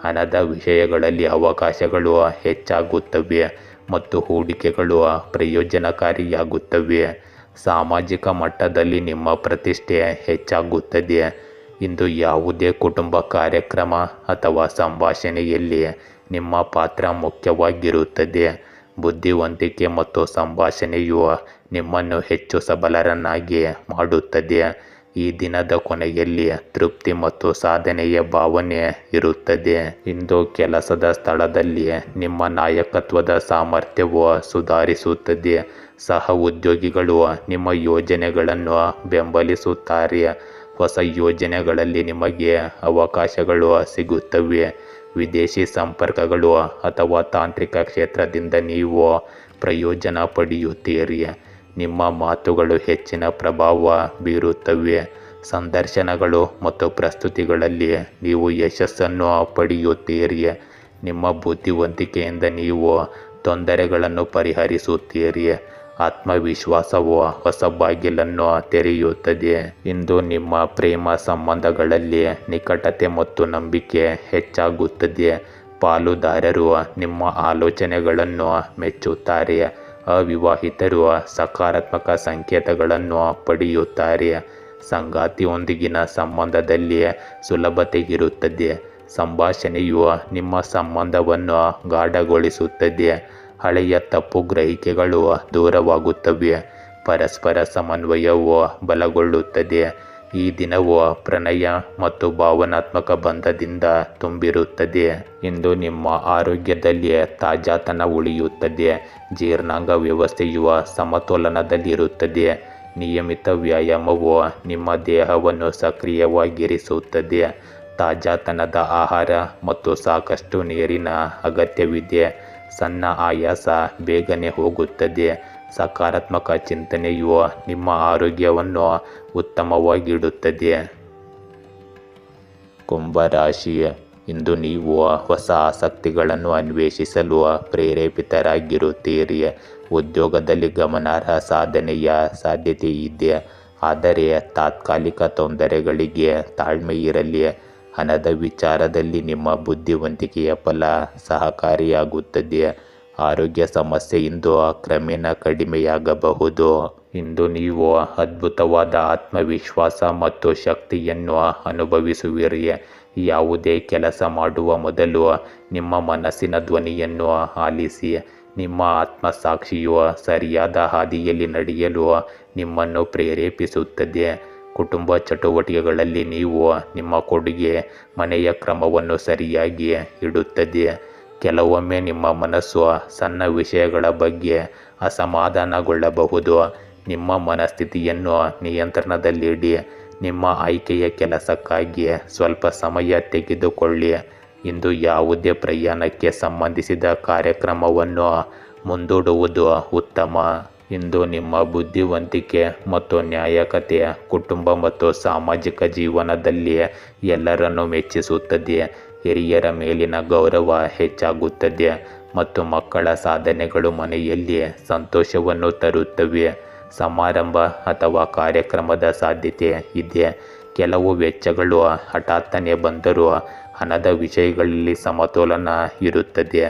ಹಣದ ವಿಷಯಗಳಲ್ಲಿ ಅವಕಾಶಗಳು ಹೆಚ್ಚಾಗುತ್ತವೆ ಮತ್ತು ಹೂಡಿಕೆಗಳು ಪ್ರಯೋಜನಕಾರಿಯಾಗುತ್ತವೆ. ಸಾಮಾಜಿಕ ಮಟ್ಟದಲ್ಲಿ ನಿಮ್ಮ ಪ್ರತಿಷ್ಠೆ ಹೆಚ್ಚಾಗುತ್ತದೆ. ಇಂದು ಯಾವುದೇ ಕುಟುಂಬ ಕಾರ್ಯಕ್ರಮ ಅಥವಾ ಸಂಭಾಷಣೆಯಲ್ಲಿ ನಿಮ್ಮ ಪಾತ್ರ ಮುಖ್ಯವಾಗಿರುತ್ತದೆ. ಬುದ್ಧಿವಂತಿಕೆ ಮತ್ತು ಸಂಭಾಷಣೆಯು ನಿಮ್ಮನ್ನು ಹೆಚ್ಚು ಸಬಲರನ್ನಾಗಿ ಮಾಡುತ್ತದೆ. ಈ ದಿನದ ಕೊನೆಯಲ್ಲಿ ತೃಪ್ತಿ ಮತ್ತು ಸಾಧನೆಯ ಭಾವನೆ ಇರುತ್ತದೆ. ಇಂದು ಕೆಲಸದ ಸ್ಥಳದಲ್ಲಿ ನಿಮ್ಮ ನಾಯಕತ್ವದ ಸಾಮರ್ಥ್ಯವು ಸುಧಾರಿಸುತ್ತದೆ. ಸಹ ಉದ್ಯೋಗಿಗಳು ನಿಮ್ಮ ಯೋಜನೆಗಳನ್ನು ಬೆಂಬಲಿಸುತ್ತಾರೆ. ಹೊಸ ಯೋಜನೆಗಳಲ್ಲಿ ನಿಮಗೆ ಅವಕಾಶಗಳು ಸಿಗುತ್ತವೆ. ವಿದೇಶಿ ಸಂಪರ್ಕಗಳು ಅಥವಾ ತಾಂತ್ರಿಕ ಕ್ಷೇತ್ರದಿಂದ ನೀವು ಪ್ರಯೋಜನ ಪಡೆಯುತ್ತೀರಿ. ನಿಮ್ಮ ಮಾತುಗಳು ಹೆಚ್ಚಿನ ಪ್ರಭಾವ ಬೀರುತ್ತವೆ. ಸಂದರ್ಶನಗಳು ಮತ್ತು ಪ್ರಸ್ತುತಿಗಳಲ್ಲಿ ನೀವು ಯಶಸ್ಸನ್ನು ಪಡೆಯುತ್ತೀರಿ. ನಿಮ್ಮ ಬುದ್ಧಿವಂತಿಕೆಯಿಂದ ನೀವು ತೊಂದರೆಗಳನ್ನು ಪರಿಹರಿಸುತ್ತೀರಿ. ಆತ್ಮವಿಶ್ವಾಸವು ಹೊಸ ಬಾಗಿಲನ್ನು ತೆರೆಯುತ್ತದೆ. ಇಂದು ನಿಮ್ಮ ಪ್ರೇಮ ಸಂಬಂಧಗಳಲ್ಲಿ ನಿಕಟತೆ ಮತ್ತು ನಂಬಿಕೆ ಹೆಚ್ಚಾಗುತ್ತದೆ. ಪಾಲುದಾರರು ನಿಮ್ಮ ಆಲೋಚನೆಗಳನ್ನು ಮೆಚ್ಚುತ್ತಾರೆ. ಅವಿವಾಹಿತರು ಸಕಾರಾತ್ಮಕ ಸಂಕೇತಗಳನ್ನು ಪಡೆಯುತ್ತಾರೆ. ಸಂಗಾತಿಯೊಂದಿಗಿನ ಸಂಬಂಧದಲ್ಲಿ ಸುಲಭತೆ ಇರುತ್ತದೆ. ಸಂಭಾಷಣೆಯು ನಿಮ್ಮ ಸಂಬಂಧವನ್ನು ಗಾಢಗೊಳಿಸುತ್ತದೆ. ಹಳೆಯ ತಪ್ಪು ಗ್ರಹಿಕೆಗಳು ದೂರವಾಗುತ್ತವೆ. ಪರಸ್ಪರ ಸಮನ್ವಯವು ಬಲಗೊಳ್ಳುತ್ತದೆ. ಈ ದಿನವು ಪ್ರಣಯ ಮತ್ತು ಭಾವನಾತ್ಮಕ ಬಂಧದಿಂದ ತುಂಬಿರುತ್ತದೆ. ಇಂದು ನಿಮ್ಮ ಆರೋಗ್ಯದಲ್ಲಿ ತಾಜಾತನ ಉಳಿಯುತ್ತದೆ. ಜೀರ್ಣಾಂಗ ವ್ಯವಸ್ಥೆಯು ಸಮತೋಲನದಲ್ಲಿರುತ್ತದೆ. ನಿಯಮಿತ ವ್ಯಾಯಾಮವು ನಿಮ್ಮ ದೇಹವನ್ನು ಸಕ್ರಿಯವಾಗಿರಿಸುತ್ತದೆ. ತಾಜಾತನದ ಆಹಾರ ಮತ್ತು ಸಾಕಷ್ಟು ನೀರಿನ ಅಗತ್ಯವಿದೆ. ಸಣ್ಣ ಆಯಾಸ ಬೇಗನೆ ಹೋಗುತ್ತದೆ. ಸಕಾರಾತ್ಮಕ ಚಿಂತನೆಯು ನಿಮ್ಮ ಆರೋಗ್ಯವನ್ನು ಉತ್ತಮವಾಗಿಡುತ್ತದೆ. ಕುಂಭರಾಶಿ, ಇಂದು ನೀವು ಹೊಸ ಆಸಕ್ತಿಗಳನ್ನು ಅನ್ವೇಷಿಸಲು ಪ್ರೇರೇಪಿತರಾಗಿರುತ್ತೀರಿ. ಉದ್ಯೋಗದಲ್ಲಿ ಗಮನಾರ್ಹ ಸಾಧನೆಯ ಸಾಧ್ಯತೆ ಇದೆ. ಆದರೆ ತಾತ್ಕಾಲಿಕ ತೊಂದರೆಗಳಿಗೆ ತಾಳ್ಮೆ ಇರಲಿ. ಹಣದ ವಿಚಾರದಲ್ಲಿ ನಿಮ್ಮ ಬುದ್ಧಿವಂತಿಕೆಯ ಫಲ ಸಹಕಾರಿಯಾಗುತ್ತದೆ. ಆರೋಗ್ಯ ಸಮಸ್ಯೆಯಿಂದ ಕ್ರಮೇಣ ಕಡಿಮೆಯಾಗಬಹುದು. ಇಂದು ನೀವು ಅದ್ಭುತವಾದ ಆತ್ಮವಿಶ್ವಾಸ ಮತ್ತು ಶಕ್ತಿಯನ್ನು ಅನುಭವಿಸುವಿರಿ. ಯಾವುದೇ ಕೆಲಸ ಮಾಡುವ ಮೊದಲು ನಿಮ್ಮ ಮನಸ್ಸಿನ ಧ್ವನಿಯನ್ನು ಆಲಿಸಿ. ನಿಮ್ಮ ಆತ್ಮಸಾಕ್ಷಿಯು ಸರಿಯಾದ ಹಾದಿಯಲ್ಲಿ ನಡೆಯಲು ನಿಮ್ಮನ್ನು ಪ್ರೇರೇಪಿಸುತ್ತದೆ. ಕುಟುಂಬ ಚಟುವಟಿಕೆಗಳಲ್ಲಿ ನೀವು ನಿಮ್ಮ ಕೊಡುಗೆ ಮನೆಯ ಕ್ರಮವನ್ನು ಸರಿಯಾಗಿ ಇಡುತ್ತದೆ. ಕೆಲವೊಮ್ಮೆ ನಿಮ್ಮ ಮನಸ್ಸು ಸಣ್ಣ ವಿಷಯಗಳ ಬಗ್ಗೆ ಅಸಮಾಧಾನಗೊಳ್ಳಬಹುದು. ನಿಮ್ಮ ಮನಸ್ಥಿತಿಯನ್ನು ನಿಯಂತ್ರಣದಲ್ಲಿಡಿ. ನಿಮ್ಮ ಆಯ್ಕೆಯ ಕೆಲಸಕ್ಕಾಗಿ ಸ್ವಲ್ಪ ಸಮಯ ತೆಗೆದುಕೊಳ್ಳಿ. ಇಂದು ಯಾವುದೇ ಪ್ರಯಾಣಕ್ಕೆ ಸಂಬಂಧಿಸಿದ ಕಾರ್ಯಕ್ರಮವನ್ನು ಮುಂದೂಡುವುದು ಉತ್ತಮ. ಇಂದು ನಿಮ್ಮ ಬುದ್ಧಿವಂತಿಕೆ ಮತ್ತು ನ್ಯಾಯಕತೆ ಕುಟುಂಬ ಮತ್ತು ಸಾಮಾಜಿಕ ಜೀವನದಲ್ಲಿ ಎಲ್ಲರನ್ನೂ ಮೆಚ್ಚಿಸುತ್ತದೆ. ಹಿರಿಯರ ಮೇಲಿನ ಗೌರವ ಹೆಚ್ಚಾಗುತ್ತದೆ ಮತ್ತು ಮಕ್ಕಳ ಸಾಧನೆಗಳು ಮನೆಯಲ್ಲಿ ಸಂತೋಷವನ್ನು ತರುತ್ತವೆ. ಸಮಾರಂಭ ಅಥವಾ ಕಾರ್ಯಕ್ರಮದ ಸಾಧ್ಯತೆ ಇದೆ. ಕೆಲವು ವೆಚ್ಚಗಳು ಹಠಾತ್ತನೆ ಬಂದರೂ ಹಣದ ವಿಷಯಗಳಲ್ಲಿ ಸಮತೋಲನ ಇರುತ್ತದೆ.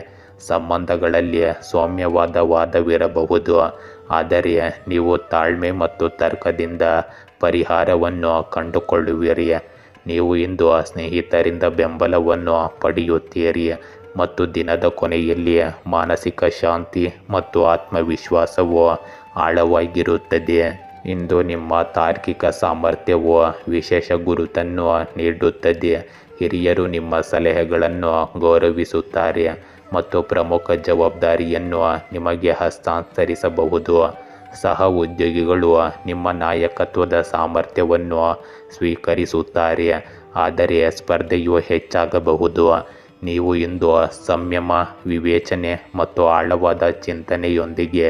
ಸಂಬಂಧಗಳಲ್ಲಿ ಸೌಮ್ಯವಾದ ವಾದವಿರಬಹುದು, ಆದರೆ ನೀವು ತಾಳ್ಮೆ ಮತ್ತು ತರ್ಕದಿಂದ ಪರಿಹಾರವನ್ನು ಕಂಡುಕೊಳ್ಳುವಿರಿ. ನೀವು ಇಂದು ಸ್ನೇಹಿತರಿಂದ ಬೆಂಬಲವನ್ನು ಪಡೆಯುತ್ತೀರಿ ಮತ್ತು ದಿನದ ಕೊನೆಯಲ್ಲಿ ಮಾನಸಿಕ ಶಾಂತಿ ಮತ್ತು ಆತ್ಮವಿಶ್ವಾಸವು ಆಳವಾಗಿರುತ್ತದೆ. ಇಂದು ನಿಮ್ಮ ತಾರ್ಕಿಕ ಸಾಮರ್ಥ್ಯವು ವಿಶೇಷ ಗುರುತನ್ನು ನೀಡುತ್ತದೆ. ಹಿರಿಯರು ನಿಮ್ಮ ಸಲಹೆಗಳನ್ನು ಗೌರವಿಸುತ್ತಾರೆ ಮತ್ತು ಪ್ರಮುಖ ಜವಾಬ್ದಾರಿಯನ್ನು ನಿಮಗೆ ಹಸ್ತಾಂತರಿಸಬಹುದು. ಸಹ ಉದ್ಯೋಗಿಗಳು ನಿಮ್ಮ ನಾಯಕತ್ವದ ಸಾಮರ್ಥ್ಯವನ್ನು ಸ್ವೀಕರಿಸುತ್ತಾರೆ, ಆದರೆ ಸ್ಪರ್ಧೆಯು ಹೆಚ್ಚಾಗಬಹುದು. ನೀವು ಇಂದು ಸಂಯಮ, ವಿವೇಚನೆ ಮತ್ತು ಆಳವಾದ ಚಿಂತನೆಯೊಂದಿಗೆ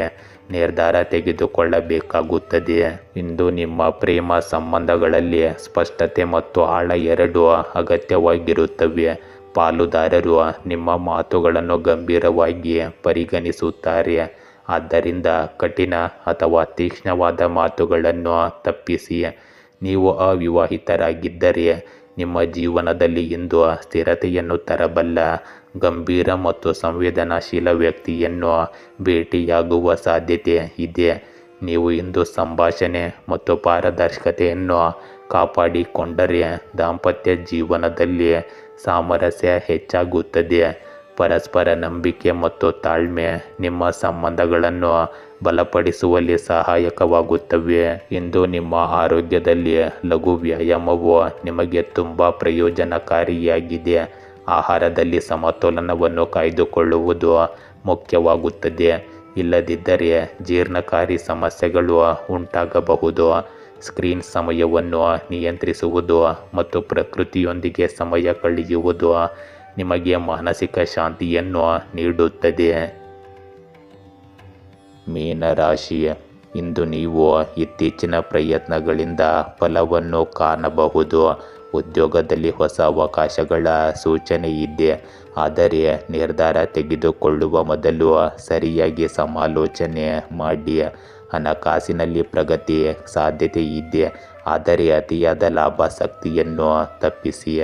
ನಿರ್ಧಾರ ತೆಗೆದುಕೊಳ್ಳಬೇಕಾಗುತ್ತದೆ. ಇಂದು ನಿಮ್ಮ ಪ್ರೇಮ ಸಂಬಂಧಗಳಲ್ಲಿ ಸ್ಪಷ್ಟತೆ ಮತ್ತು ಆಳ ಎರಡೂ ಅಗತ್ಯವಾಗಿರುತ್ತವೆ. ಪಾಲುದಾರರು ನಿಮ್ಮ ಮಾತುಗಳನ್ನು ಗಂಭೀರವಾಗಿ ಪರಿಗಣಿಸುತ್ತಾರೆ, ಆದ್ದರಿಂದ ಕಠಿಣ ಅಥವಾ ತೀಕ್ಷ್ಣವಾದ ಮಾತುಗಳನ್ನು ತಪ್ಪಿಸಿ. ನೀವು ಅವಿವಾಹಿತರಾಗಿದ್ದರೆ ನಿಮ್ಮ ಜೀವನದಲ್ಲಿ ಇಂದು ಸ್ಥಿರತೆಯನ್ನು ತರಬಲ್ಲ ಗಂಭೀರ ಮತ್ತು ಸಂವೇದನಾಶೀಲ ವ್ಯಕ್ತಿಯನ್ನು ಭೇಟಿಯಾಗುವ ಸಾಧ್ಯತೆ ಇದೆ. ನೀವು ಇಂದು ಸಂಭಾಷಣೆ ಮತ್ತು ಪಾರದರ್ಶಕತೆಯನ್ನು ಕಾಪಾಡಿಕೊಂಡರೆ ದಾಂಪತ್ಯ ಜೀವನದಲ್ಲಿ ಸಾಮರಸ್ಯ ಹೆಚ್ಚಾಗುತ್ತದೆ ಪರಸ್ಪರ ನಂಬಿಕೆ ಮತ್ತು ತಾಳ್ಮೆ ನಿಮ್ಮ ಸಂಬಂಧಗಳನ್ನು ಬಲಪಡಿಸುವಲ್ಲಿ ಸಹಾಯಕವಾಗುತ್ತವೆ. ಇಂದು ನಿಮ್ಮ ಆರೋಗ್ಯದಲ್ಲಿ ಲಘು ವ್ಯಾಯಾಮವು ನಿಮಗೆ ತುಂಬ ಪ್ರಯೋಜನಕಾರಿಯಾಗಿದೆ. ಆಹಾರದಲ್ಲಿ ಸಮತೋಲನವನ್ನು ಕಾಯ್ದುಕೊಳ್ಳುವುದು ಮುಖ್ಯವಾಗುತ್ತದೆ. ಇಲ್ಲದಿದ್ದರೆ ಜೀರ್ಣಕಾರಿ ಸಮಸ್ಯೆಗಳು ಉಂಟಾಗಬಹುದು. ಸ್ಕ್ರೀನ್ ಸಮಯವನ್ನು ನಿಯಂತ್ರಿಸುವುದು ಮತ್ತು ಪ್ರಕೃತಿಯೊಂದಿಗೆ ಸಮಯ ಕಳೆಯುವುದು ನಿಮಗೆ ಮಾನಸಿಕ ಶಾಂತಿಯನ್ನು ನೀಡುತ್ತದೆ. ಮೀನರಾಶಿ, ಇಂದು ನೀವು ಇತ್ತೀಚಿನ ಪ್ರಯತ್ನಗಳಿಂದ ಫಲವನ್ನು ಕಾಣಬಹುದು. ಉದ್ಯೋಗದಲ್ಲಿ ಹೊಸ ಅವಕಾಶಗಳ ಸೂಚನೆ ಇದೆ. ಆದರೆ ನಿರ್ಧಾರ ತೆಗೆದುಕೊಳ್ಳುವ ಮೊದಲು ಸರಿಯಾಗಿ ಸಮಾಲೋಚನೆ ಮಾಡಿ. ಹಣಕಾಸಿನಲ್ಲಿ ಪ್ರಗತಿ ಸಾಧ್ಯತೆ ಇದೆ, ಆದರೆ ಅತಿಯಾದ ಲಾಭಾಸಕ್ತಿಯನ್ನು ತಪ್ಪಿಸಿ.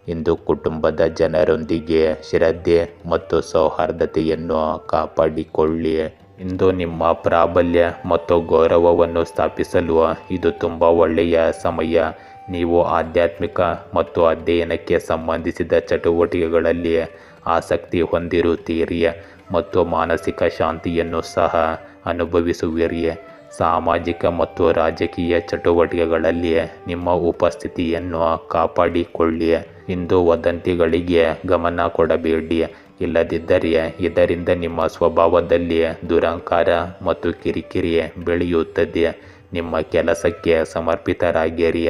ಇಂದು ಕುಟುಂಬದ ಜನರೊಂದಿಗೆ ಶ್ರದ್ಧೆ ಮತ್ತು ಸೌಹಾರ್ದತೆಯನ್ನು ಕಾಪಾಡಿಕೊಳ್ಳಿ. ಇಂದು ನಿಮ್ಮ ಪ್ರಾಬಲ್ಯ ಮತ್ತು ಗೌರವವನ್ನು ಸ್ಥಾಪಿಸಲು ಇದು ತುಂಬ ಒಳ್ಳೆಯ ಸಮಯ. ನೀವು ಆಧ್ಯಾತ್ಮಿಕ ಮತ್ತು ಅಧ್ಯಯನಕ್ಕೆ ಸಂಬಂಧಿಸಿದ ಚಟುವಟಿಕೆಗಳಲ್ಲಿ ಆಸಕ್ತಿ ಹೊಂದಿರುತ್ತೀರಿ ಮತ್ತು ಮಾನಸಿಕ ಶಾಂತಿಯನ್ನು ಸಹ ಅನುಭವಿಸುವಿರಿ. ಸಾಮಾಜಿಕ ಮತ್ತು ರಾಜಕೀಯ ಚಟುವಟಿಕೆಗಳಲ್ಲಿ ನಿಮ್ಮ ಉಪಸ್ಥಿತಿಯನ್ನು ಕಾಪಾಡಿಕೊಳ್ಳಿ. ಇಂದು ವದಂತಿಗಳಿಗೆ ಗಮನ ಕೊಡಬೇಡಿ, ಇಲ್ಲದಿದ್ದರೆ ಇದರಿಂದ ನಿಮ್ಮ ಸ್ವಭಾವದಲ್ಲಿ ದುರಹಂಕಾರ ಮತ್ತು ಕಿರಿಕಿರಿ ಬೆಳೆಯುತ್ತದೆ. ನಿಮ್ಮ ಕೆಲಸಕ್ಕೆ ಸಮರ್ಪಿತರಾಗಿರಿ.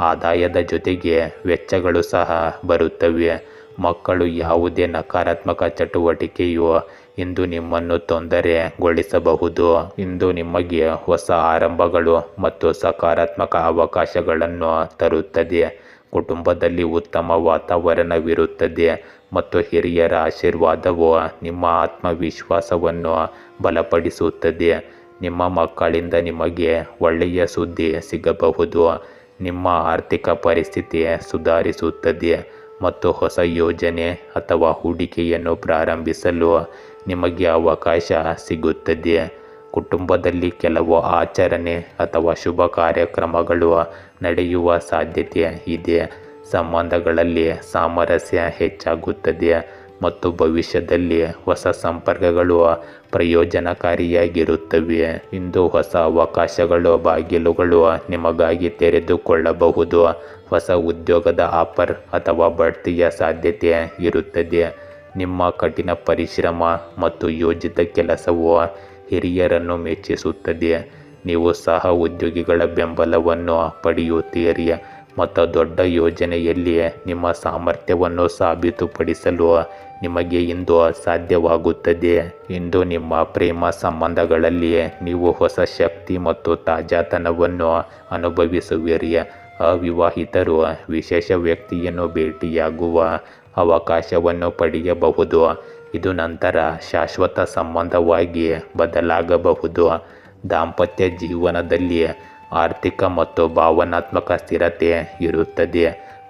ಆದಾಯದ ಜೊತೆಗೆ ವೆಚ್ಚಗಳು ಸಹ ಬರುತ್ತವೆ. ಮಕ್ಕಳು, ಯಾವುದೇ ನಕಾರಾತ್ಮಕ ಚಟುವಟಿಕೆಯು ಇಂದು ನಿಮ್ಮನ್ನು ತೊಂದರೆಗೊಳಿಸಬಹುದು. ಇಂದು ನಿಮಗೆ ಹೊಸ ಆರಂಭಗಳು ಮತ್ತು ಸಕಾರಾತ್ಮಕ ಅವಕಾಶಗಳನ್ನು ತರುತ್ತದೆ. ಕುಟುಂಬದಲ್ಲಿ ಉತ್ತಮ ವಾತಾವರಣವಿರುತ್ತದೆ ಮತ್ತು ಹಿರಿಯರ ಆಶೀರ್ವಾದವು ನಿಮ್ಮ ಆತ್ಮವಿಶ್ವಾಸವನ್ನು ಬಲಪಡಿಸುತ್ತದೆ. ನಿಮ್ಮ ಮಕ್ಕಳಿಂದ ನಿಮಗೆ ಒಳ್ಳೆಯ ಸುದ್ದಿ ಸಿಗಬಹುದು. ನಿಮ್ಮ ಆರ್ಥಿಕ ಪರಿಸ್ಥಿತಿ ಸುಧಾರಿಸುತ್ತದೆ ಮತ್ತು ಹೊಸ ಯೋಜನೆ ಅಥವಾ ಹೂಡಿಕೆಯನ್ನು ಪ್ರಾರಂಭಿಸಲು ನಿಮಗೆ ಅವಕಾಶ ಸಿಗುತ್ತದೆ. ಕುಟುಂಬದಲ್ಲಿ ಕೆಲವು ಆಚರಣೆ ಅಥವಾ ಶುಭ ಕಾರ್ಯಕ್ರಮಗಳು ನಡೆಯುವ ಸಾಧ್ಯತೆ ಇದೆ. ಸಂಬಂಧಗಳಲ್ಲಿ ಸಾಮರಸ್ಯ ಹೆಚ್ಚಾಗುತ್ತದೆ ಮತ್ತು ಭವಿಷ್ಯದಲ್ಲಿ ಹೊಸ ಸಂಪರ್ಕಗಳು ಪ್ರಯೋಜನಕಾರಿಯಾಗಿರುತ್ತವೆ. ಇಂದು ಹೊಸ ಅವಕಾಶಗಳು ಬಾಗಿಲುಗಳು ನಿಮಗಾಗಿ ತೆರೆದುಕೊಳ್ಳಬಹುದು. ಹೊಸ ಉದ್ಯೋಗದ ಆಫರ್ ಅಥವಾ ಬಡ್ತಿಯ ಸಾಧ್ಯತೆ ಇರುತ್ತದೆ. ನಿಮ್ಮ ಕಠಿಣ ಪರಿಶ್ರಮ ಮತ್ತು ಯೋಜಿತ ಕೆಲಸವು ಹಿರಿಯರನ್ನು ಮೆಚ್ಚಿಸುತ್ತದೆ. ನೀವು ಸಹ ಉದ್ಯೋಗಿಗಳ ಬೆಂಬಲವನ್ನು ಪಡೆಯುತ್ತೀರಿ ಮತ್ತು ದೊಡ್ಡ ಯೋಜನೆಯಲ್ಲಿ ನಿಮ್ಮ ಸಾಮರ್ಥ್ಯವನ್ನು ಸಾಬೀತುಪಡಿಸಲು ನಿಮಗೆ ಇಂದು ಸಾಧ್ಯವಾಗುತ್ತದೆ. ಇಂದು ನಿಮ್ಮ ಪ್ರೇಮ ಸಂಬಂಧಗಳಲ್ಲಿ ನೀವು ಹೊಸ ಶಕ್ತಿ ಮತ್ತು ತಾಜಾತನವನ್ನು ಅನುಭವಿಸುವಿರಿ. ಅವಿವಾಹಿತರು ವಿಶೇಷ ವ್ಯಕ್ತಿಯನ್ನು ಭೇಟಿಯಾಗುವ ಅವಕಾಶವನ್ನು ಪಡೆಯಬಹುದು. ಇದು ನಂತರ ಶಾಶ್ವತ ಸಂಬಂಧವಾಗಿ ಬದಲಾಗಬಹುದು. ದಾಂಪತ್ಯ ಜೀವನದಲ್ಲಿ ಆರ್ಥಿಕ ಮತ್ತು ಭಾವನಾತ್ಮಕ ಸ್ಥಿರತೆ ಇರುತ್ತದೆ.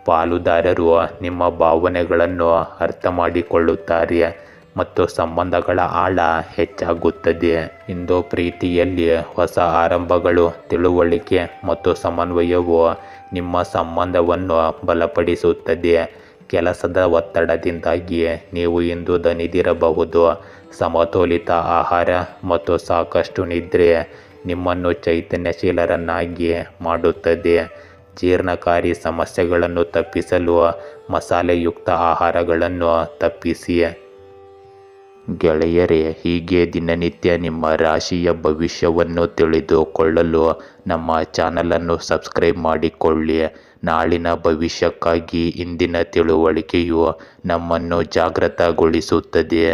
ಪಾಲುದಾರರು ನಿಮ್ಮ ಭಾವನೆಗಳನ್ನು ಅರ್ಥ ಮಾಡಿಕೊಳ್ಳುತ್ತಾರೆ ಮತ್ತು ಸಂಬಂಧಗಳ ಆಳ ಹೆಚ್ಚಾಗುತ್ತದೆ. ಇಂದು ಪ್ರೀತಿಯಲ್ಲಿ ಹೊಸ ಆರಂಭಗಳು, ತಿಳುವಳಿಕೆ ಮತ್ತು ಸಮನ್ವಯವು ನಿಮ್ಮ ಸಂಬಂಧವನ್ನು ಬಲಪಡಿಸುತ್ತದೆ. ಕೆಲಸದ ಒತ್ತಡದಿಂದಾಗಿ ನೀವು ಇಂದು ದಣಿದಿರಬಹುದು. ಸಮತೋಲಿತ ಆಹಾರ ಮತ್ತು ಸಾಕಷ್ಟು ನಿದ್ರೆ ನಿಮ್ಮನ್ನು ಚೈತನ್ಯಶೀಲರನ್ನಾಗಿ ಮಾಡುತ್ತದೆ. ಜೀರ್ಣಕಾರಿ ಸಮಸ್ಯೆಗಳನ್ನು ತಪ್ಪಿಸಲು ಮಸಾಲೆಯುಕ್ತ ಆಹಾರಗಳನ್ನು ತಪ್ಪಿಸಿ. ಗೆಳೆಯರೇ, ಹೀಗೆ ದಿನನಿತ್ಯ ನಿಮ್ಮ ರಾಶಿಯ ಭವಿಷ್ಯವನ್ನು ತಿಳಿದುಕೊಳ್ಳಲು ನಮ್ಮ ಚಾನಲನ್ನು ಸಬ್ಸ್ಕ್ರೈಬ್ ಮಾಡಿಕೊಳ್ಳಿ. ನಾಳಿನ ಭವಿಷ್ಯಕ್ಕಾಗಿ ಇಂದಿನ ತಿಳುವಳಿಕೆಯು ನಮ್ಮನ್ನು ಜಾಗೃತಗೊಳಿಸುತ್ತದೆ.